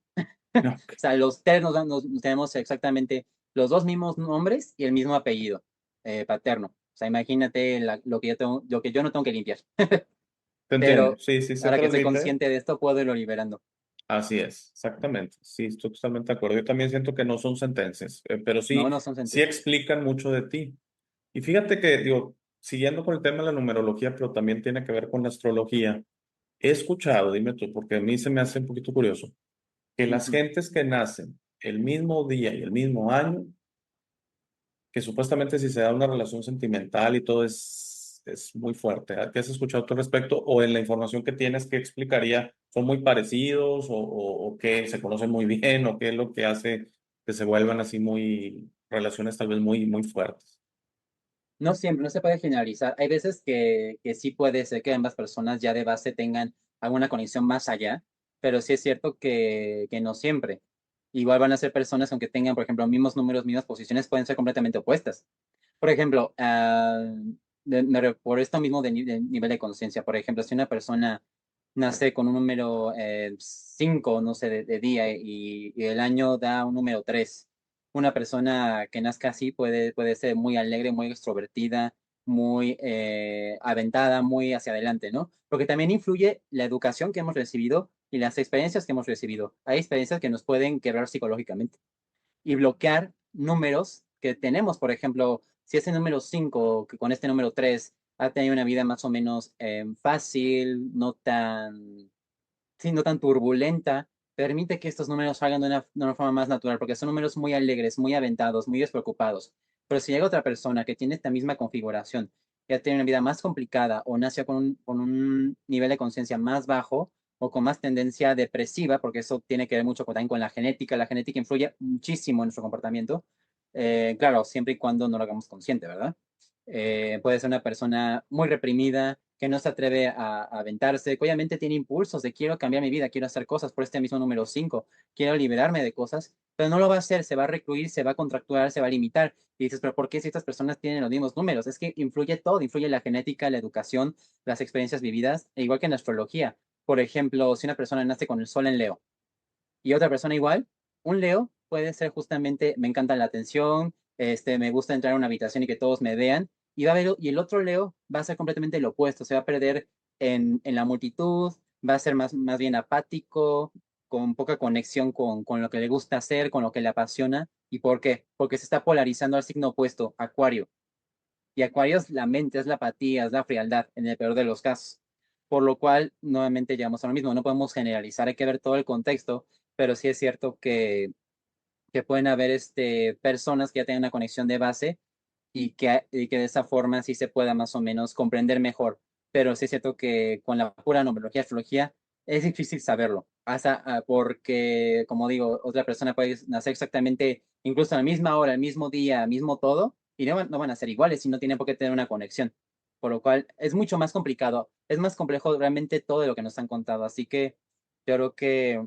No, O sea, los tres nos tenemos exactamente los dos mismos nombres y el mismo apellido paterno. O sea, imagínate lo que yo no tengo que limpiar. te entiendo, Pero sí, sí, se ahora que soy transmite. consciente de esto, puedo irlo liberando. Así es, exactamente. Sí, estoy totalmente de acuerdo. Yo también siento que no son sentencias, pero No, sí, no son sí sentencias. explican mucho de ti. Y fíjate que, digo, siguiendo con el tema de la numerología, pero también tiene que ver con la astrología, he escuchado, dime tú, porque a mí se me hace un poquito curioso, que las Ujú. gentes que nacen el mismo día y el mismo año, que supuestamente si se da una relación sentimental y todo es muy fuerte. ¿Qué has escuchado tú al respecto? O en la información que tienes, ¿qué explicaría? ¿Son muy parecidos o qué se conocen muy bien o qué es lo que hace que se vuelvan así muy, relaciones tal vez muy, muy fuertes? No siempre, no se puede generalizar. Hay veces que sí puede ser que ambas personas ya de base tengan alguna conexión más allá, pero sí es cierto que no siempre. Igual van a ser personas, aunque tengan, por ejemplo, mismos números, mismas posiciones, pueden ser completamente opuestas. Por ejemplo, por esto mismo de nivel de conciencia, por ejemplo, si una persona nace con un número 5, no sé, de día y el año da un número 3, una persona que nazca así puede ser muy alegre, muy extrovertida, muy aventada, muy hacia adelante, ¿no? Porque también influye la educación que hemos recibido y las experiencias que hemos recibido. Hay experiencias que nos pueden quebrar psicológicamente y bloquear números que tenemos. Por ejemplo, si ese número 5 que con este número 3 ha tenido una vida más o menos fácil, sí, no tan turbulenta, permite que estos números salgan de una forma más natural, porque son números muy alegres, muy aventados, muy despreocupados. Pero si llega otra persona que tiene esta misma configuración, que ha tenido una vida más complicada o nació con un nivel de conciencia más bajo o con más tendencia depresiva, porque eso tiene que ver mucho también con la genética influye muchísimo en nuestro comportamiento, claro, siempre y cuando no lo hagamos consciente, ¿verdad? Puede ser una persona muy reprimida, que no se atreve a aventarse, que obviamente tiene impulsos de quiero cambiar mi vida, quiero hacer cosas por este mismo número 5, quiero liberarme de cosas, pero no lo va a hacer, se va a recluir, se va a contracturar, se va a limitar. Y dices, pero ¿por qué si estas personas tienen los mismos números? Es que influye todo, influye la genética, la educación, las experiencias vividas, e igual que en la astrología. Por ejemplo, si una persona nace con el sol en Leo y otra persona igual, un Leo puede ser justamente, me encanta la atención, me gusta entrar a una habitación y que todos me vean, y, va a haber, y el otro Leo va a ser completamente lo opuesto, se va a perder en la multitud, va a ser más bien apático, con poca conexión con lo que le gusta hacer, con lo que le apasiona. ¿Y por qué? Porque se está polarizando al signo opuesto, Acuario. Y Acuario es la mente, es la apatía, es la frialdad, en el peor de los casos. Por lo cual, nuevamente llegamos a lo mismo, no podemos generalizar, hay que ver todo el contexto, pero sí es cierto que pueden haber personas que ya tengan una conexión de base y que de esa forma sí se pueda más o menos comprender mejor. Pero sí es cierto que con la pura numerología, astrología, es difícil saberlo. Hasta porque, como digo, otra persona puede nacer exactamente, incluso a la misma hora, el mismo día, mismo todo, y no van a ser iguales y no tienen por qué tener una conexión. Por lo cual es mucho más complicado, es más complejo realmente todo lo que nos han contado. Así que yo creo que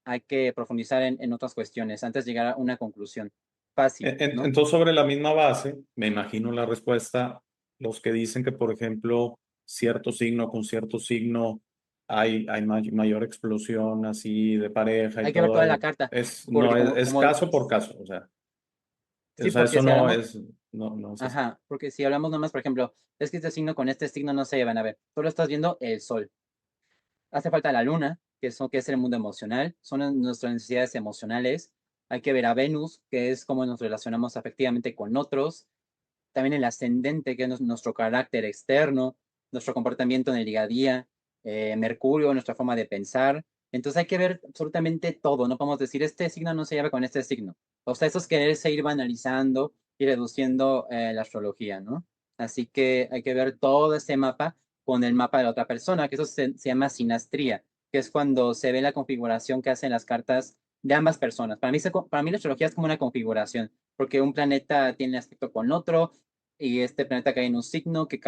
hay que profundizar en otras cuestiones antes de llegar a una conclusión fácil, ¿no? Entonces, sobre la misma base, me imagino la respuesta, los que dicen que, por ejemplo, cierto signo con cierto signo hay mayor explosión así de pareja y Hay que ver todo, toda la carta, no, porque es caso por caso, o sí, sea, porque eso si no hablamos, es, no es así. ajá, porque si hablamos nomás, por ejemplo, es que este signo con este signo no se llevan a ver, solo estás viendo el sol. Hace falta la luna, que es el mundo emocional, son nuestras necesidades emocionales. Hay que ver a Venus, que es cómo nos relacionamos afectivamente con otros. También el ascendente, que es nuestro carácter externo, nuestro comportamiento en el día a día, Mercurio, nuestra forma de pensar. Entonces hay que ver absolutamente todo, no podemos decir este signo no se lleva con este signo. O sea, eso es quererse ir banalizando y reduciendo la astrología, ¿no? Así que hay que ver todo ese mapa con el mapa de la otra persona, que eso se llama sinastría, que es cuando se ve la configuración que hacen las cartas de ambas personas. Para mí la astrología es como una configuración, porque un planeta tiene aspecto con otro, y este planeta cae en un signo que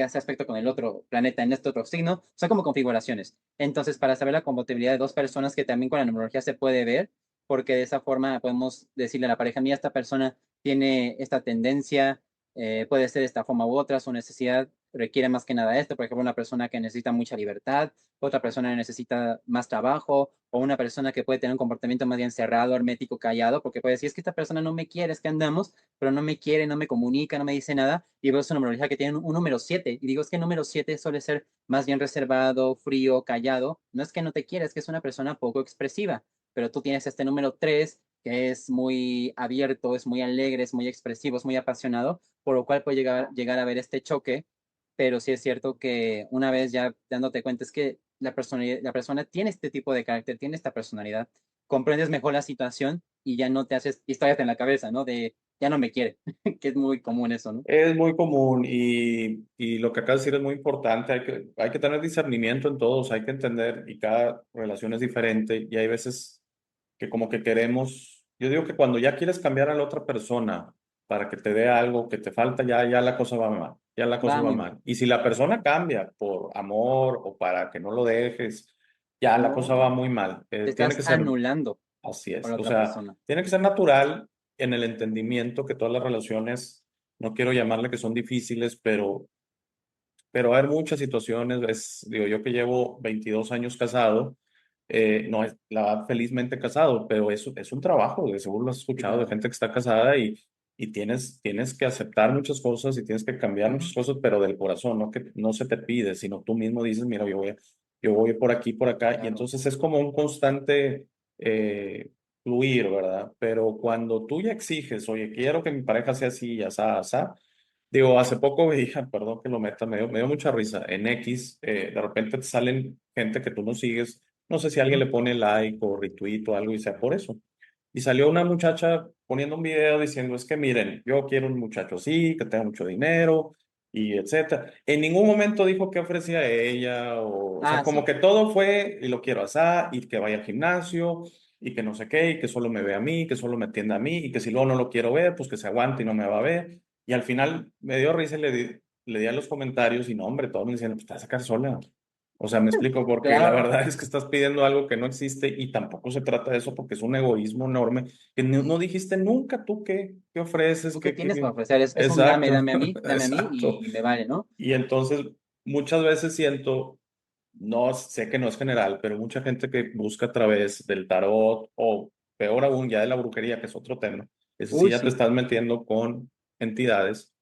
hace aspecto con el otro planeta en este otro signo, son como configuraciones. Entonces, para saber la compatibilidad de dos personas, que también con la numerología se puede ver, porque de esa forma podemos decirle a la pareja mía, esta persona tiene esta tendencia, puede ser de esta forma u otra, su necesidad requiere más que nada esto, por ejemplo, una persona que necesita mucha libertad, otra persona que necesita más trabajo, o una persona que puede tener un comportamiento más bien cerrado, hermético, callado, porque puede decir, es que esta persona no me quiere, es que andamos, pero no me quiere, no me comunica, no me dice nada, y veo su numerología que tiene un número 7 y digo, es que el número 7 suele ser más bien reservado, frío, callado, no es que no te quiera, es que es una persona poco expresiva, pero tú tienes este número 3 que es muy abierto, es muy alegre, es muy expresivo, es muy apasionado, por lo cual puede llegar a haber este choque, pero sí es cierto que una vez ya dándote cuenta es que la persona tiene este tipo de carácter, tiene esta personalidad, comprendes mejor la situación y ya no te haces historias en la cabeza, ¿no? De ya no me quiere, que es muy común eso, ¿no? Es muy común y lo que acabas de decir es muy importante. Hay que tener discernimiento en todos, hay que entender y cada relación es diferente y hay veces que como que queremos, yo digo que cuando ya quieres cambiar a la otra persona para que te dé algo que te falta, ya la cosa va mal, ya la cosa Va va muy mal. mal. Y si la persona cambia por amor o para que no lo dejes, ya la cosa va muy mal. Te Tiene estás que ser anulando así por es. la O otra sea, persona. tiene que ser natural en el entendimiento que todas las relaciones, no quiero llamarle que son difíciles, pero hay muchas situaciones, digo, yo que llevo 22 años casado, no es la verdad, felizmente casado, pero es un trabajo, de seguro lo has Sí, escuchado de claro. gente que está casada y tienes que aceptar muchas cosas y tienes que cambiar muchas cosas, pero del corazón, no que no se te pide, sino tú mismo dices, mira, yo voy por aquí, por acá, y Claro. entonces es como un constante eh, fluir, ¿verdad? Pero cuando tú ya exiges, oye, quiero que mi pareja sea así, ya asá, digo, hace poco veía, perdón que lo meta, me dio mucha risa. En X, de repente te salen gente que tú no sigues. No sé si alguien le pone like o retweet o algo y sea por eso. Y salió una muchacha poniendo un video diciendo, es que miren, yo quiero un muchacho así, que tenga mucho dinero y etcétera. En ningún momento dijo qué ofrecía ella o sea, Ah, como sí. que todo fue y lo quiero así y que vaya al gimnasio y que no sé qué y que solo me ve a mí, que solo me atienda a mí y que si luego no lo quiero ver, pues que se aguante y no me va a ver. Y al final me dio risa y leía los comentarios y no, hombre, todos me decían, pues te vas a sacar sola. O sea, me explico, porque la Claro, verdad es que estás pidiendo algo que no existe y tampoco se trata de eso porque es un egoísmo enorme que no dijiste nunca tú qué ofreces, ¿tú qué tienes para qué. ofrecer? Es un Exacto, dame a mí exacto. y me vale, ¿no? Y entonces muchas veces siento, no sé que no es general, pero mucha gente que busca a través del tarot o peor aún ya de la brujería, que es otro tema, ese sí Uy, ya te sí. estás metiendo con entidades.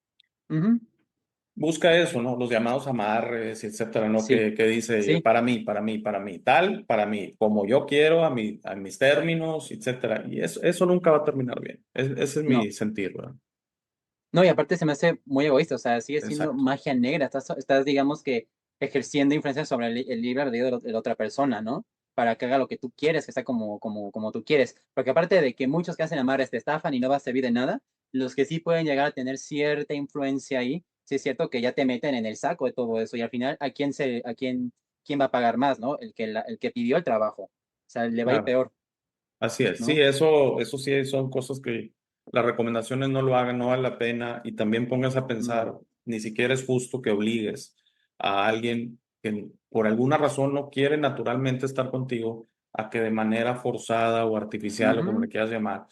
Ujú. Busca eso, ¿no? Los llamados amarres, etcétera, ¿no? Sí, Que dice sí, para mí, tal, para mí, como yo quiero, a mis términos, etcétera. Y eso nunca va a terminar bien. Ese es no. mi sentir, ¿verdad? No, y aparte se me hace muy egoísta, o sea, sigue siendo Exacto. magia negra, estás digamos que ejerciendo influencia sobre el libre albedrío de la otra persona, ¿no? Para que haga lo que tú quieres, que sea como tú quieres. Porque aparte de que muchos que hacen amarres te estafan y no va a servir de nada, los que sí pueden llegar a tener cierta influencia ahí, sí es cierto que ya te meten en el saco de todo eso y al final, ¿quién va a pagar más, ¿no? El que pidió el trabajo. O sea, le va a ir Claro. peor, Así es. Sí, ¿no? eso sí son cosas que las recomendaciones no lo hagan, no vale la pena. Y también pongas a pensar, No. ni siquiera es justo que obligues a alguien que por alguna razón no quiere naturalmente estar contigo a que de manera forzada o artificial o como le Ujú, quieras llamar,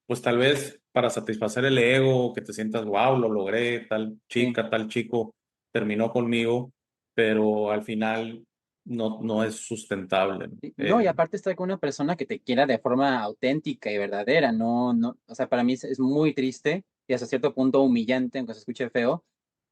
pues tal vez para satisfacer el ego, que te sientas, wow, lo logré, tal sí. chica, tal chico terminó conmigo, pero al final no es sustentable, ¿no? Sí, no, y aparte estar con una persona que te quiera de forma auténtica y verdadera, no, o sea, para mí es muy triste y hasta cierto punto humillante, aunque se escuche feo,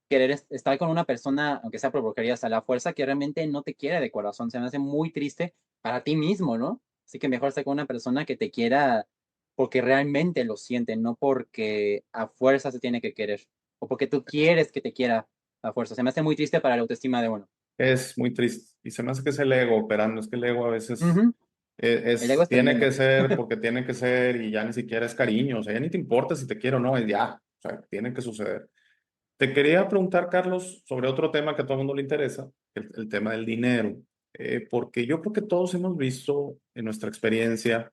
querer estar con una persona, aunque sea por brujerías a la fuerza, que realmente no te quiere de corazón, se me hace muy triste para ti mismo, ¿no? Así que mejor estar con una persona que te quiera porque realmente lo siente, no porque a fuerza se tiene que querer, o porque tú quieres que te quiera a fuerza, se me hace muy triste para la autoestima de uno. Es muy triste. Y se me hace que es el ego operando. Es que el ego a veces Ujú, el ego es tiene que tremendo. ser porque tiene que ser y ya ni siquiera es cariño. O sea, ya ni te importa si te quiero o no, es ya. O sea, tiene que suceder. Te quería preguntar, Carlos, sobre otro tema que a todo el mundo le interesa, el tema del dinero. Porque yo creo que todos hemos visto en nuestra experiencia,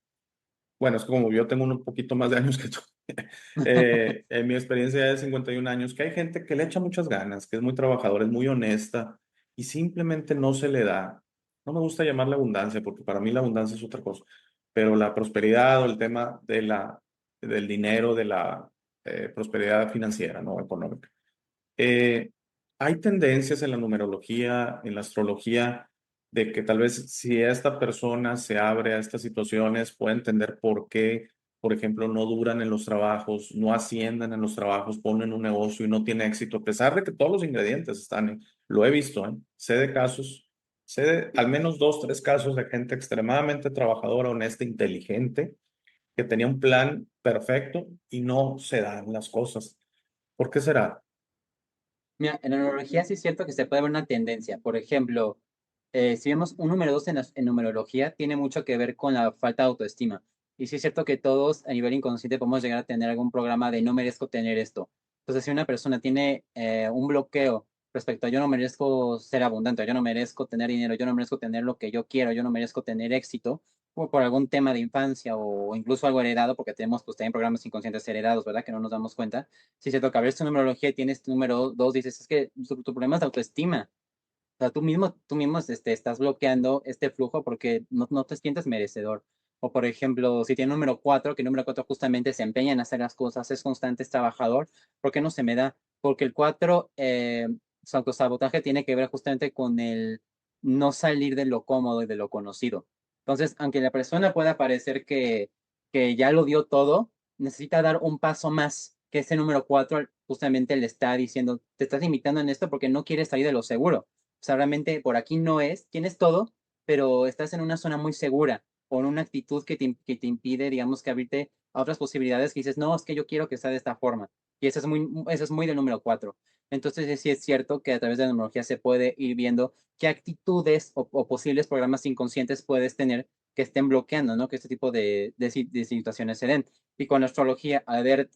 bueno, es que como yo tengo un poquito más de años que tú, en mi experiencia de 51 años, que hay gente que le echa muchas ganas, que es muy trabajadora, es muy honesta y simplemente no se le da. No me gusta llamarle abundancia porque para mí la abundancia es otra cosa, pero la prosperidad o el tema del dinero, de la prosperidad financiera, no económica. Eh, Hay tendencias en la numerología, en la astrología, de que tal vez si esta persona se abre a estas situaciones, puede entender por qué, por ejemplo, no duran en los trabajos, no ascienden en los trabajos, ponen un negocio y no tiene éxito, a pesar de que todos los ingredientes están, lo he visto, sé de casos, sé de al menos dos, tres casos de gente extremadamente trabajadora, honesta, inteligente, que tenía un plan perfecto y no se dan las cosas. ¿Por qué será? Mira, en la numerología sí es cierto que se puede ver una tendencia. Por ejemplo, si vemos un número 2 en numerología, tiene mucho que ver con la falta de autoestima. Y sí es cierto que todos a nivel inconsciente podemos llegar a tener algún programa de no merezco tener esto. Entonces, si una persona tiene un bloqueo respecto a yo no merezco ser abundante, yo no merezco tener dinero, yo no merezco tener lo que yo quiero, yo no merezco tener éxito, o por algún tema de infancia o incluso algo heredado, porque tenemos pues también programas inconscientes heredados, ¿verdad? Que no nos damos cuenta. Si se toca ver tu numerología y tienes tu número 2, dices, es que tu problema es de autoestima. O sea, tú mismo estás bloqueando este flujo porque no te sientes merecedor. O por ejemplo, si tiene número 4, que el número 4 justamente se empeña en hacer las cosas, es constante, es trabajador, ¿por qué no se me da? Porque el 4, su autosabotaje tiene que ver justamente con el no salir de lo cómodo y de lo conocido. Entonces, aunque la persona pueda parecer que ya lo dio todo, necesita dar un paso más, que ese número 4 justamente le está diciendo, te estás limitando en esto porque no quieres salir de lo seguro. O sea, realmente por aquí no es, tienes todo, pero estás en una zona muy segura o en una actitud que te impide, digamos, que abrirte a otras posibilidades que dices, no, es que yo quiero que sea de esta forma. Y eso es muy del número 4. Entonces, sí es cierto que a través de la numerología se puede ir viendo qué actitudes o posibles programas inconscientes puedes tener que estén bloqueando, ¿no? Que este tipo de situaciones se den. Y con la astrología, al ver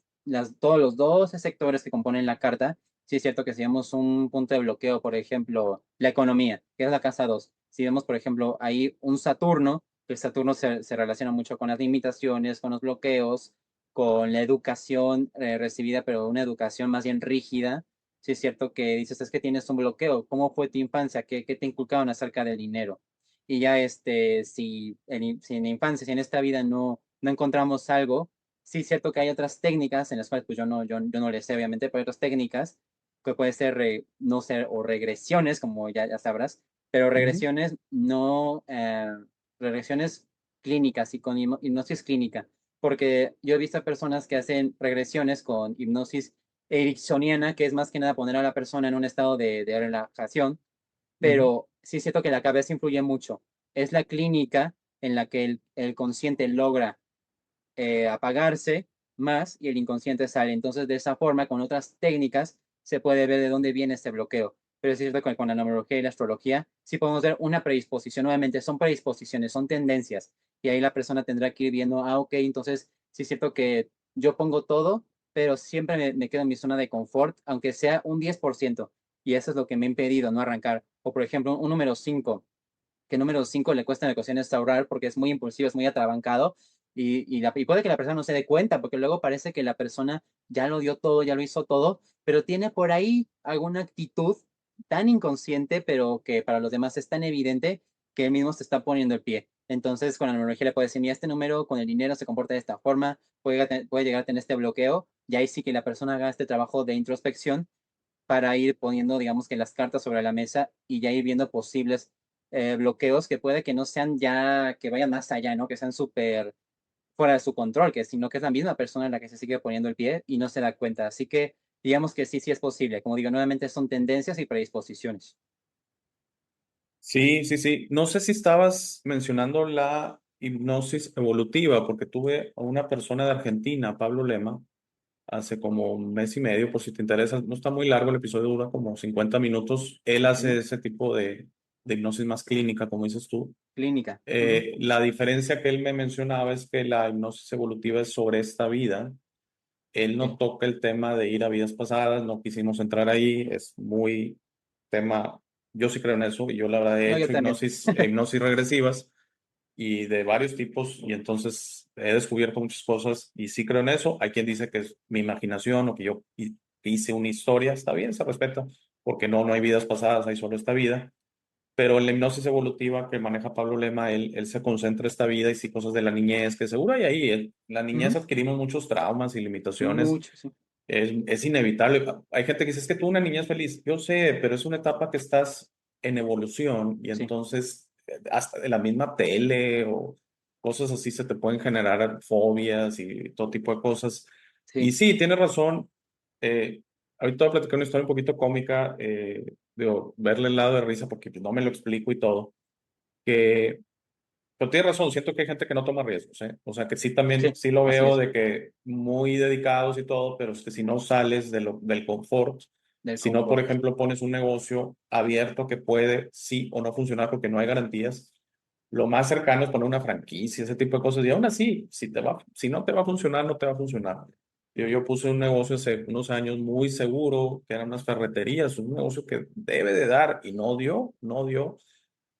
todos los 12 sectores que componen la carta, sí es cierto que si vemos un punto de bloqueo, por ejemplo, la economía, que es la casa 2, si vemos, por ejemplo, ahí un Saturno, que el Saturno se relaciona mucho con las limitaciones, con los bloqueos, con la educación recibida, pero una educación más bien rígida, Sí es cierto que dices, es que tienes un bloqueo, ¿cómo fue tu infancia? ¿Qué te inculcaron acerca del dinero? Y ya si en la infancia, si en esta vida no encontramos algo, sí es cierto que hay otras técnicas en las cuales pues yo no le sé obviamente, pero hay otras técnicas que puede ser, no sé, o regresiones, como ya sabrás, pero Ujú, regresiones no, regresiones clínicas y con hipnosis clínica, porque yo he visto a personas que hacen regresiones con hipnosis ericksoniana, que es más que nada poner a la persona en un estado de relajación, ujú. pero sí siento que la cabeza influye mucho. Es la clínica en la que el consciente logra apagarse más y el inconsciente sale. Entonces, de esa forma, con otras técnicas, se puede ver de dónde viene este bloqueo. Pero es cierto que con la numerología y la astrología sí podemos ver una predisposición. Nuevamente, son predisposiciones, son tendencias. Y ahí la persona tendrá que ir viendo, ok, entonces sí es cierto que yo pongo todo, pero siempre me quedo en mi zona de confort, aunque sea un 10%. Y eso es lo que me ha impedido no arrancar. O por ejemplo, un número 5 que número 5 le cuesta en ocasiones ahorrar porque es muy impulsivo, es muy atrabancado y puede que la persona no se dé cuenta porque luego parece que la persona ya lo dio todo, ya lo hizo todo, pero tiene por ahí alguna actitud tan inconsciente, pero que para los demás es tan evidente que él mismo se está poniendo el pie. Entonces, con la numerología le puede decir, mira, este número con el dinero se comporta de esta forma, puede llegar a tener este bloqueo, y ahí sí que la persona haga este trabajo de introspección para ir poniendo, digamos que las cartas sobre la mesa y ya ir viendo posibles bloqueos que puede que no sean ya, que vayan más allá, ¿no? Que sean súper fuera de su control, que sino que es la misma persona la que se sigue poniendo el pie y no se da cuenta. Así que digamos que sí, sí es posible. Como digo, nuevamente son tendencias y predisposiciones. Sí, sí, sí. No sé si estabas mencionando la hipnosis evolutiva, porque tuve a una persona de Argentina, Pablo Lema, hace como un mes y medio, por si te interesa. No está muy largo, el episodio dura como 50 minutos. Él hace ¿Sí? ese tipo de hipnosis más clínica, como dices tú. Clínica. Ujú. La diferencia que él me mencionaba es que la hipnosis evolutiva es sobre esta vida. Él no Sí. toca el tema de ir a vidas pasadas, no quisimos entrar ahí, es muy tema, yo sí creo en eso y yo la verdad he No, yo hecho también. hipnosis regresivas y de varios tipos y entonces he descubierto muchas cosas y sí creo en eso. Hay quien dice que es mi imaginación o que yo hice una historia, está bien, se respeta, porque no hay vidas pasadas, hay solo esta vida. Pero en la hipnosis evolutiva que maneja Pablo Lema, él se concentra en esta vida y sí cosas de la niñez, que seguro hay ahí. La niñez Ujú. adquirimos muchos traumas y limitaciones. Mucho, sí. Es inevitable. Hay gente que dice, es que tú una niñez feliz. Yo sé, pero es una etapa que estás en evolución y Sí, entonces hasta de la misma tele o cosas así se te pueden generar fobias y todo tipo de cosas. Y sí. sí, tienes razón. Eh, Ahorita voy a platicar una historia un poquito cómica, digo, verle el lado de risa porque pues, no me lo explico y todo. Que, pero tienes razón, siento que hay gente que no toma riesgos, ¿eh? O sea, que sí también, Sí, sí lo así veo es. de que muy dedicados y todo, pero es que si no sales del confort, Del si no, por confort. ejemplo, pones un negocio abierto que puede sí o no funcionar porque no hay garantías, lo más cercano es poner una franquicia, ese tipo de cosas. Y aún así, si no te va a funcionar, no te va a funcionar. Yo puse un negocio hace unos años muy seguro, que eran unas ferreterías, un negocio que debe de dar y no dio.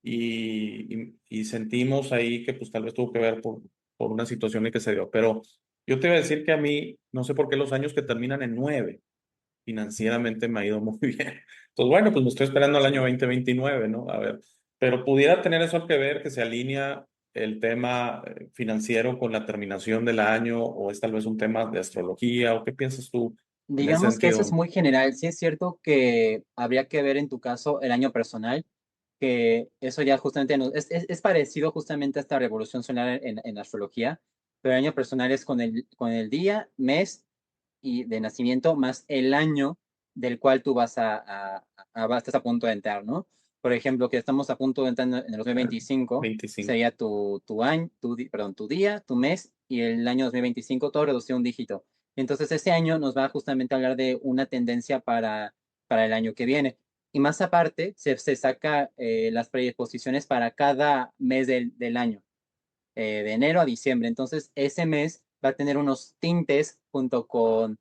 Y sentimos ahí que pues tal vez tuvo que ver por una situación en que se dio. Pero yo te iba a decir que a mí, no sé por qué los años que terminan en 9 financieramente me ha ido muy bien. Entonces, bueno, pues me estoy esperando al año Sí. 2029, ¿no? A ver, pero pudiera tener eso que ver, que se alinea el tema financiero con la terminación del año, o es tal vez un tema de astrología, o qué piensas tú en ese Digamos que eso es sentido. muy general. Sí es cierto que habría que ver en tu caso el año personal, que eso ya justamente es parecido justamente a esta revolución solar en astrología, pero el año personal es con el día, mes y de nacimiento más el año del cual tú estás a punto de entrar, ¿no? Por ejemplo, que estamos a punto de entrar en el 2025, 25. sería tu año, perdón, tu día, tu mes y el año 2025, todo reducido a un dígito. Entonces, este año nos va justamente a hablar de una tendencia para el año que viene. Y más aparte, se saca las predisposiciones para cada mes del año, de enero a diciembre. Entonces, ese mes va a tener unos tintes junto con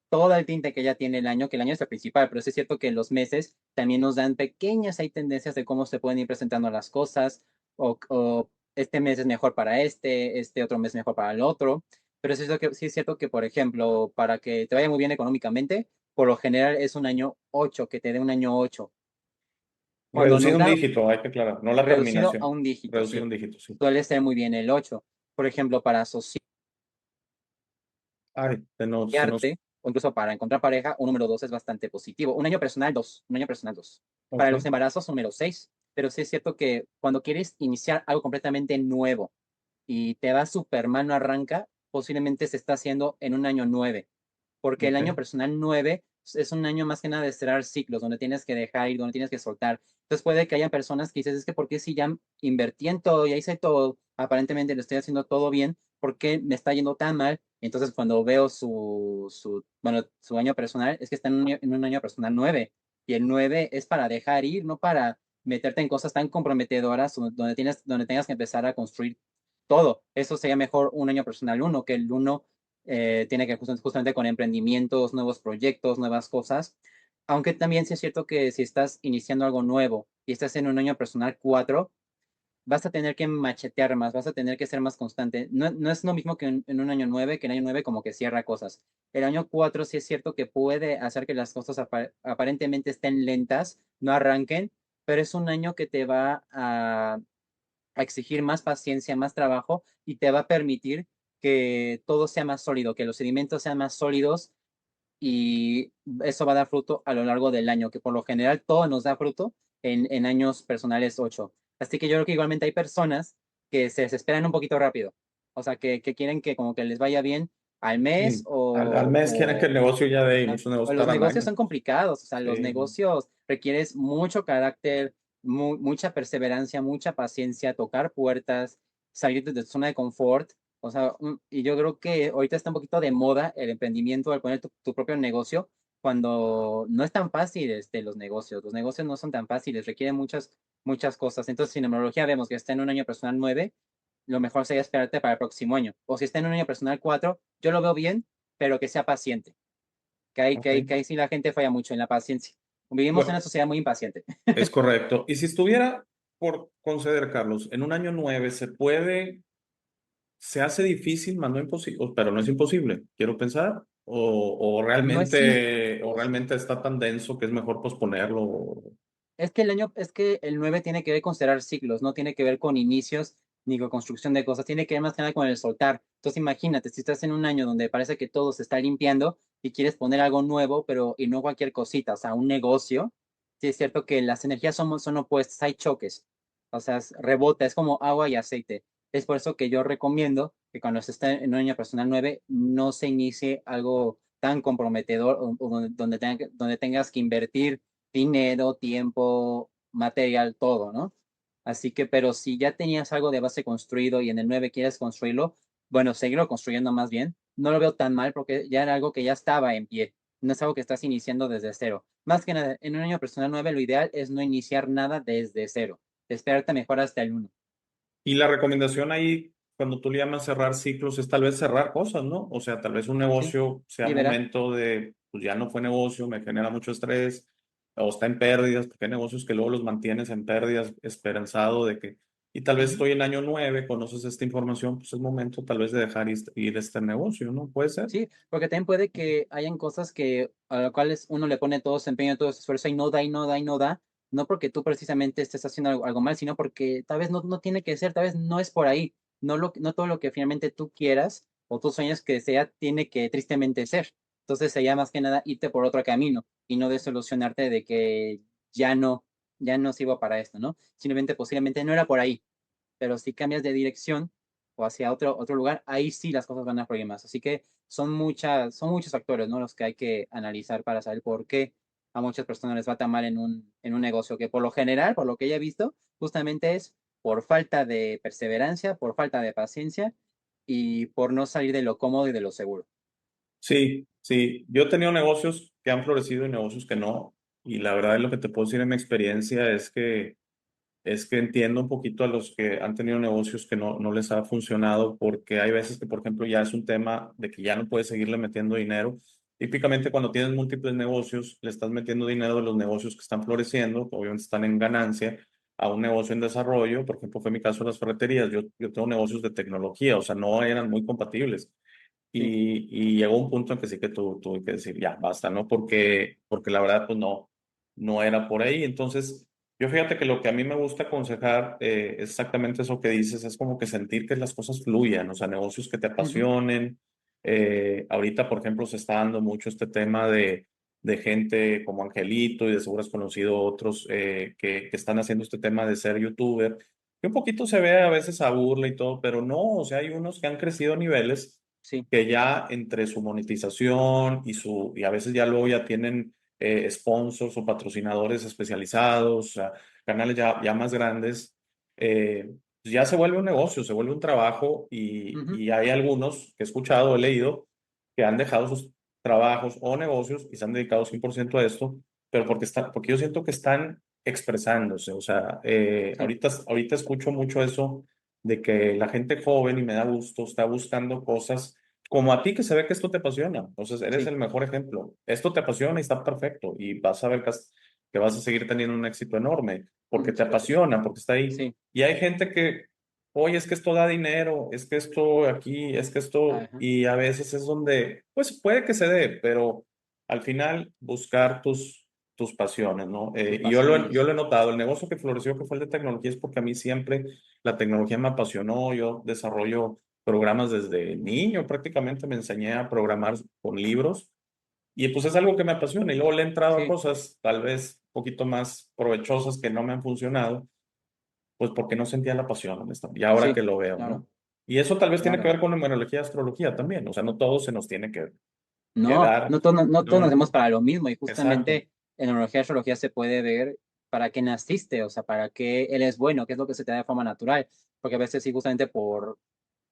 todo el tinte que ya tiene el año, que el año es el principal, pero sí es cierto que los meses también nos dan pequeñas, hay tendencias de cómo se pueden ir presentando las cosas, o este mes es mejor para este otro mes mejor para el otro, pero sí es cierto que, por ejemplo, para que te vaya muy bien económicamente, por lo general es un año 8, que te dé un año 8. Cuando Reducir nos un da dígito, hay que aclarar, no la reducido a terminación. un dígito, Reducir sí, un dígito, sí. suele ser muy bien el 8. Por ejemplo, para Ay, asociarte o incluso para encontrar pareja, un número 2 es bastante positivo. Un año personal 2, un año personal 2. Para los ok. embarazos, número 6. Pero sí es cierto que cuando quieres iniciar algo completamente nuevo y te va súper mal, no arranca, posiblemente se está haciendo en un año 9, porque el año Ok. personal 9 es un año más que nada de cerrar ciclos, donde tienes que dejar ir, donde tienes que soltar. Entonces puede que haya personas que dices, es que ¿por qué si ya invertí en todo, ya hice todo, aparentemente lo estoy haciendo todo bien, ¿por qué me está yendo tan mal? Entonces cuando veo bueno, su año personal, es que está en un año personal 9, y el 9 es para dejar ir, no para meterte en cosas tan comprometedoras donde tengas que empezar a construir todo. Eso sería mejor un año personal 1, que el 1 tiene que justamente con emprendimientos, nuevos proyectos, nuevas cosas. Aunque también sí es cierto que si estás iniciando algo nuevo y estás en un año personal 4, vas a tener que machetear más, vas a tener que ser más constante. No, no es lo mismo que en un año 9, que en año 9 como que cierra cosas. El año 4 sí es cierto que puede hacer que las cosas aparentemente estén lentas, no arranquen, pero es un año que te va a exigir más paciencia, más trabajo y te va a permitir que todo sea más sólido, que los sedimentos sean más sólidos y eso va a dar fruto a lo largo del año, que por lo general todo nos da fruto en años personales 8. Así que yo creo que igualmente hay personas que se desesperan un poquito rápido, o sea, que quieren que como que les vaya bien al mes Sí. Al mes quieren que el negocio ya dé y muchos negocios los tardan negocios años. son complicados, o sea, los Sí. negocios requieres mucho carácter, mucha perseverancia, mucha paciencia, tocar puertas, salir de tu zona de confort. O sea, y yo creo que ahorita está un poquito de moda el emprendimiento al poner tu propio negocio, cuando no es tan fácil los negocios. Los negocios no son tan fáciles, requieren muchas cosas. Entonces, si en numerología vemos que está en un año personal 9, lo mejor sería esperarte para el próximo año. O si está en un año personal 4, yo lo veo bien, pero que sea paciente, que Ok. ahí sí la gente falla mucho en la paciencia. Vivimos en una Bueno, sociedad muy impaciente. es correcto. Y si estuviera por conceder, Carlos, en un año 9 se puede, se hace difícil, más no imposible, pero no es imposible, quiero pensar, No es o realmente está tan denso que es mejor posponerlo. Es que el 9 tiene que ver con cerrar ciclos, no tiene que ver con inicios ni con construcción de cosas, tiene que ver más que nada con el soltar. Entonces imagínate, si estás en un año donde parece que todo se está limpiando y quieres poner algo nuevo, pero y no cualquier cosita, o sea, un negocio, sí es cierto que las energías son opuestas, hay choques, o sea, rebota, es como agua y aceite. Es por eso que yo recomiendo que cuando se está en un año personal 9 no se inicie algo tan comprometedor o donde tengas que invertir dinero, tiempo, material, todo, ¿no? Así que, pero si ya tenías algo de base construido y en el 9 quieres construirlo, bueno, seguirlo construyendo más bien, no lo veo tan mal porque ya era algo que ya estaba en pie, no es algo que estás iniciando desde cero. Más que nada, en un año personal 9 lo ideal es no iniciar nada desde cero, esperarte mejor hasta el 1. Y la recomendación ahí, cuando tú le llamas cerrar ciclos, es tal vez cerrar cosas, ¿no? O sea, tal vez un Sí, negocio sea liberar. momento de, pues ya no fue negocio, me genera mucho estrés, o está en pérdidas, porque hay negocios que luego los mantienes en pérdidas, esperanzado de que, y tal vez Ujú. estoy en año 9, conoces esta información, pues es momento tal vez de dejar ir este negocio, ¿no? Puede ser. Sí, porque también puede que hayan cosas que a las cuales uno le pone todo su empeño, todo su esfuerzo y no da y no da y no da, no porque tú precisamente estés haciendo algo mal, sino porque tal vez no tiene que ser, tal vez no es por ahí, no todo lo que finalmente tú quieras o tus sueños que sea tiene que tristemente ser. Entonces sería más que nada irte por otro camino y no desilusionarte de que ya no, ya no sirvo para esto, ¿no? Simplemente posiblemente no era por ahí, pero si cambias de dirección o hacia otro lugar, ahí sí las cosas van a fluir más. Así que son muchos factores, ¿no? Los que hay que analizar para saber por qué a muchas personas les va tan mal en un negocio, que por lo general, por lo que ya he visto, justamente es por falta de perseverancia, por falta de paciencia y por no salir de lo cómodo y de lo seguro. Sí, sí. Yo he tenido negocios que han florecido y negocios que no, y la verdad es lo que te puedo decir en mi experiencia es que entiendo un poquito a los que han tenido negocios que no les ha funcionado, porque hay veces que, por ejemplo, ya es un tema de que ya no puedes seguirle metiendo dinero. Típicamente cuando tienes múltiples negocios, le estás metiendo dinero de los negocios que están floreciendo, que obviamente están en ganancia, a un negocio en desarrollo. Por ejemplo, fue mi caso de las ferreterías. Yo tengo negocios de tecnología, o sea, no eran muy compatibles. sí. y llegó un punto en que sí que tuve que decir, ya, basta, ¿no? Porque la verdad, pues no era por ahí. Entonces, yo fíjate que lo que a mí me gusta aconsejar es exactamente eso que dices, es como que sentir que las cosas fluyan, o sea, negocios que te Ujú, apasionen. Ahorita, por ejemplo, se está dando mucho este tema de gente como Angelito y de seguro has conocido otros que están haciendo este tema de ser youtuber, que un poquito se ve a veces a burla y todo, pero no, o sea, hay unos que han crecido a niveles sí. que ya entre su monetización y a veces ya luego ya tienen sponsors o patrocinadores especializados, o sea, canales ya más grandes, pues ya se vuelve un negocio, se vuelve un trabajo Ujú, y hay algunos que he escuchado, he leído, que han dejado sus trabajos o negocios y se han dedicado 100% a esto, pero porque yo siento que están expresándose, o sea, sí, ahorita escucho mucho eso de que la gente joven, y me da gusto, está buscando cosas como a ti que se ve que esto te apasiona. Entonces, eres sí. el mejor ejemplo. Esto te apasiona y está perfecto. Y vas a ver que vas a seguir teniendo un éxito enorme porque te Muchas gracias. apasiona, porque está ahí. Sí. Y hay gente que, oye, es que esto da dinero, es que esto aquí, es que esto, Ajá. y a veces es donde, pues puede que se dé, pero al final buscar tus pasiones, ¿no? Tus Y yo pasiones. lo he notado, el negocio que floreció, que fue el de tecnología, es porque a mí siempre la tecnología me apasionó, yo desarrollo programas desde niño, prácticamente me enseñé a programar con libros y pues es algo que me apasiona y luego le he entrado a Sí, cosas tal vez un poquito más provechosas que no me han funcionado, pues porque no sentía la pasión, honestamente, y ahora sí, que lo veo, claro, ¿no? Y eso tal vez tiene que claro. ver con numerología y astrología también, o sea, no todo se nos tiene que No, dar, no todos nacemos no, para lo mismo y exacto, justamente en neurología y astrología se puede ver para qué naciste, o sea, para qué él es bueno, qué es lo que se te da de forma natural, porque a veces sí, justamente por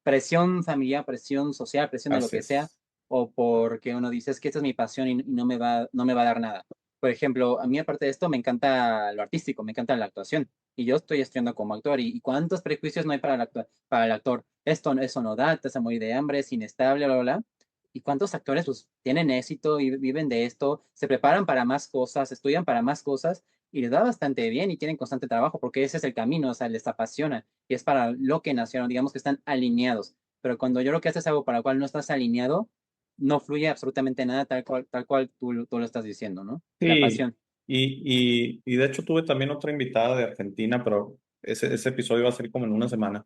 presión familiar, presión social, presión de lo así que sea, es, o porque uno dice, es que esta es mi pasión y no me va a dar nada. Por ejemplo, a mí aparte de esto me encanta lo artístico, me encanta la actuación y yo estoy estudiando como actor y cuántos prejuicios no hay para para el actor. Eso no da, te hace morir de hambre, es inestable, bla, bla, bla. ¿Y cuántos actores pues, tienen éxito y viven de esto, se preparan para más cosas, estudian para más cosas y les va bastante bien y tienen constante trabajo porque ese es el camino, o sea, les apasiona y es para lo que nacieron, digamos que están alineados. Pero cuando yo lo que haces es algo para lo cual no estás alineado, no fluye absolutamente nada tal cual tú lo estás diciendo, ¿no? La sí, pasión. y de hecho tuve también otra invitada de Argentina, pero ese episodio va a ser como en una semana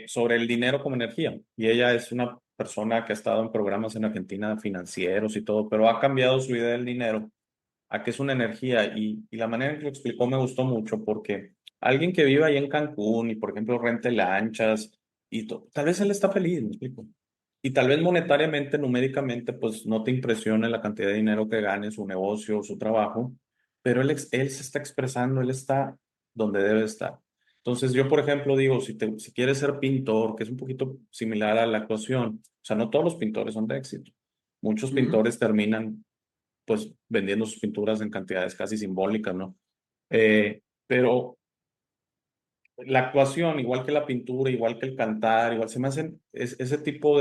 sobre el dinero como energía. Y ella es una persona que ha estado en programas en Argentina financieros y todo, pero ha cambiado su idea del dinero a que es una energía. Y la manera en que lo explicó me gustó mucho porque alguien que vive ahí en Cancún y, por ejemplo, rente lanchas tal vez él está feliz, me explico. Y tal vez monetariamente, numéricamente, pues no te impresione la cantidad de dinero que gane su negocio o su trabajo, pero él se está expresando, él está donde debe estar. Entonces yo, por ejemplo, digo, si quieres ser pintor, que es un poquito similar a la actuación, o sea, no todos los pintores son de éxito. Muchos Ujú, pintores terminan pues vendiendo sus pinturas en cantidades casi simbólicas, ¿no? Pero la actuación, igual que la pintura, igual que el cantar, igual se me hacen ese tipo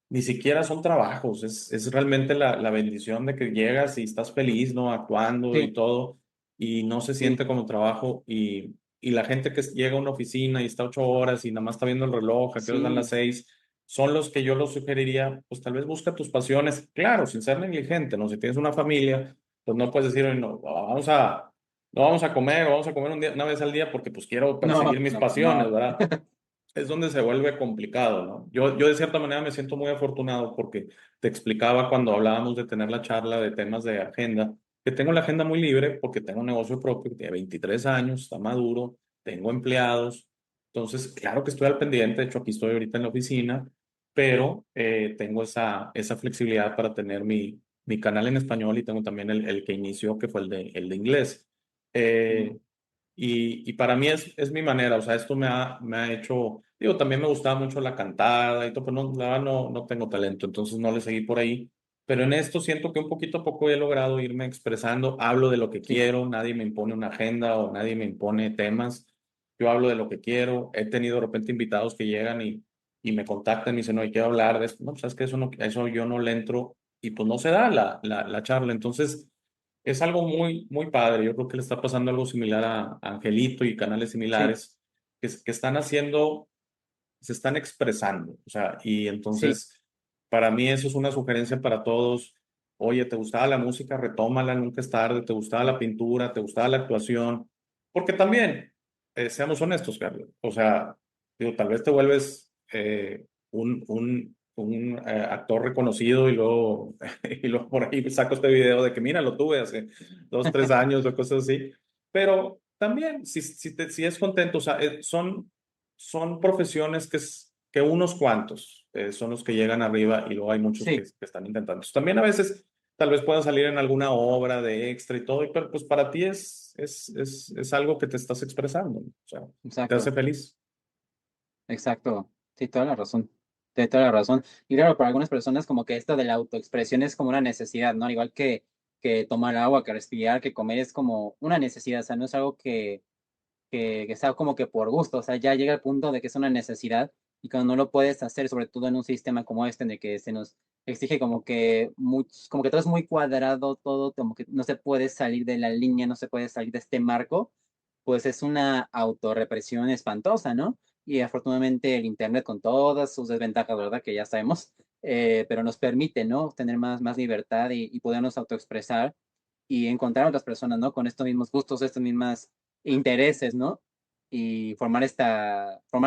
ni siquiera son trabajos, es realmente la bendición de que llegas y estás feliz, ¿no? Actuando y sí, todo, y no se sí, siente como trabajo, y la gente que llega a una oficina y está 8 horas y nada más está viendo el reloj, a qué horas dan las sí. 6, son los que yo los sugeriría, pues tal vez busca tus pasiones, claro, sin ser negligente, ¿no? Si tienes una familia, pues no puedes decir, "Oye, no, no vamos a comer una vez al día porque pues quiero perseguir No, mis no, pasiones, no. ¿verdad? Es donde se vuelve complicado, ¿no? Yo de cierta manera me siento muy afortunado porque te explicaba cuando hablábamos de tener la charla de temas de agenda, que tengo la agenda muy libre porque tengo un negocio propio que tiene 23 años, está maduro, tengo empleados, entonces claro que estoy al pendiente, de hecho aquí estoy ahorita en la oficina, pero tengo esa flexibilidad para tener mi canal en español y tengo también el que inició, que fue el de inglés. Mm, Eh, y para mí es mi manera, o sea, esto me ha hecho, digo, también me gustaba mucho la cantada y todo, pero no, la verdad no tengo talento, entonces no le seguí por ahí. Pero en esto siento que un poquito a poco he logrado irme expresando, hablo de lo que sí, quiero, nadie me impone una agenda o nadie me impone temas, yo hablo de lo que quiero, he tenido de repente invitados que llegan y me contactan y me dicen, no, quiero hablar de esto, no, pues es que eso yo no le entro y pues no se da la charla, entonces es algo muy padre. Yo creo que le está pasando algo similar a Angelito y canales sí, similares que están haciendo, se están expresando. O sea, y sí. entonces Para mí eso es una sugerencia para todos. Oye, ¿te gustaba la música? Retómala, nunca es tarde. ¿Te gustaba la pintura? ¿Te gustaba la actuación? Porque también, seamos honestos, Carlos. O sea, digo, tal vez te vuelves un actor reconocido y luego, y luego por ahí saco este video de que, mira, lo tuve hace 2, 3 años o cosas así. Pero también, si es contento, o sea, son profesiones que unos cuantos son los que llegan arriba y luego hay muchos que Sí, están intentando. Entonces, también a veces tal vez puedan salir en alguna obra de extra y todo, pero pues para ti es algo que te estás expresando, ¿no? O sea, te hace exacto. feliz. Exacto, sí, toda la razón. Tienes toda la razón. Y claro, para algunas personas como que esto de la autoexpresión es como una necesidad, ¿no? Al igual que tomar agua, que respirar, que comer es como una necesidad, o sea, no es algo que está como que por gusto, o sea, ya llega el punto de que es una necesidad y cuando no lo puedes hacer, sobre todo en un sistema como este, en el que se nos exige como que todo es muy cuadrado, todo como que no se puede salir de la línea, no se puede salir de este marco, pues es una autorrepresión espantosa, ¿no? Y afortunadamente el Internet con todas sus desventajas, ¿verdad? Que ya sabemos, pero nos permite, ¿no? Tener más libertad y podernos autoexpresar y encontrar otras personas, ¿no? Con estos mismos gustos, estas mismas intereses, ¿no? Y formar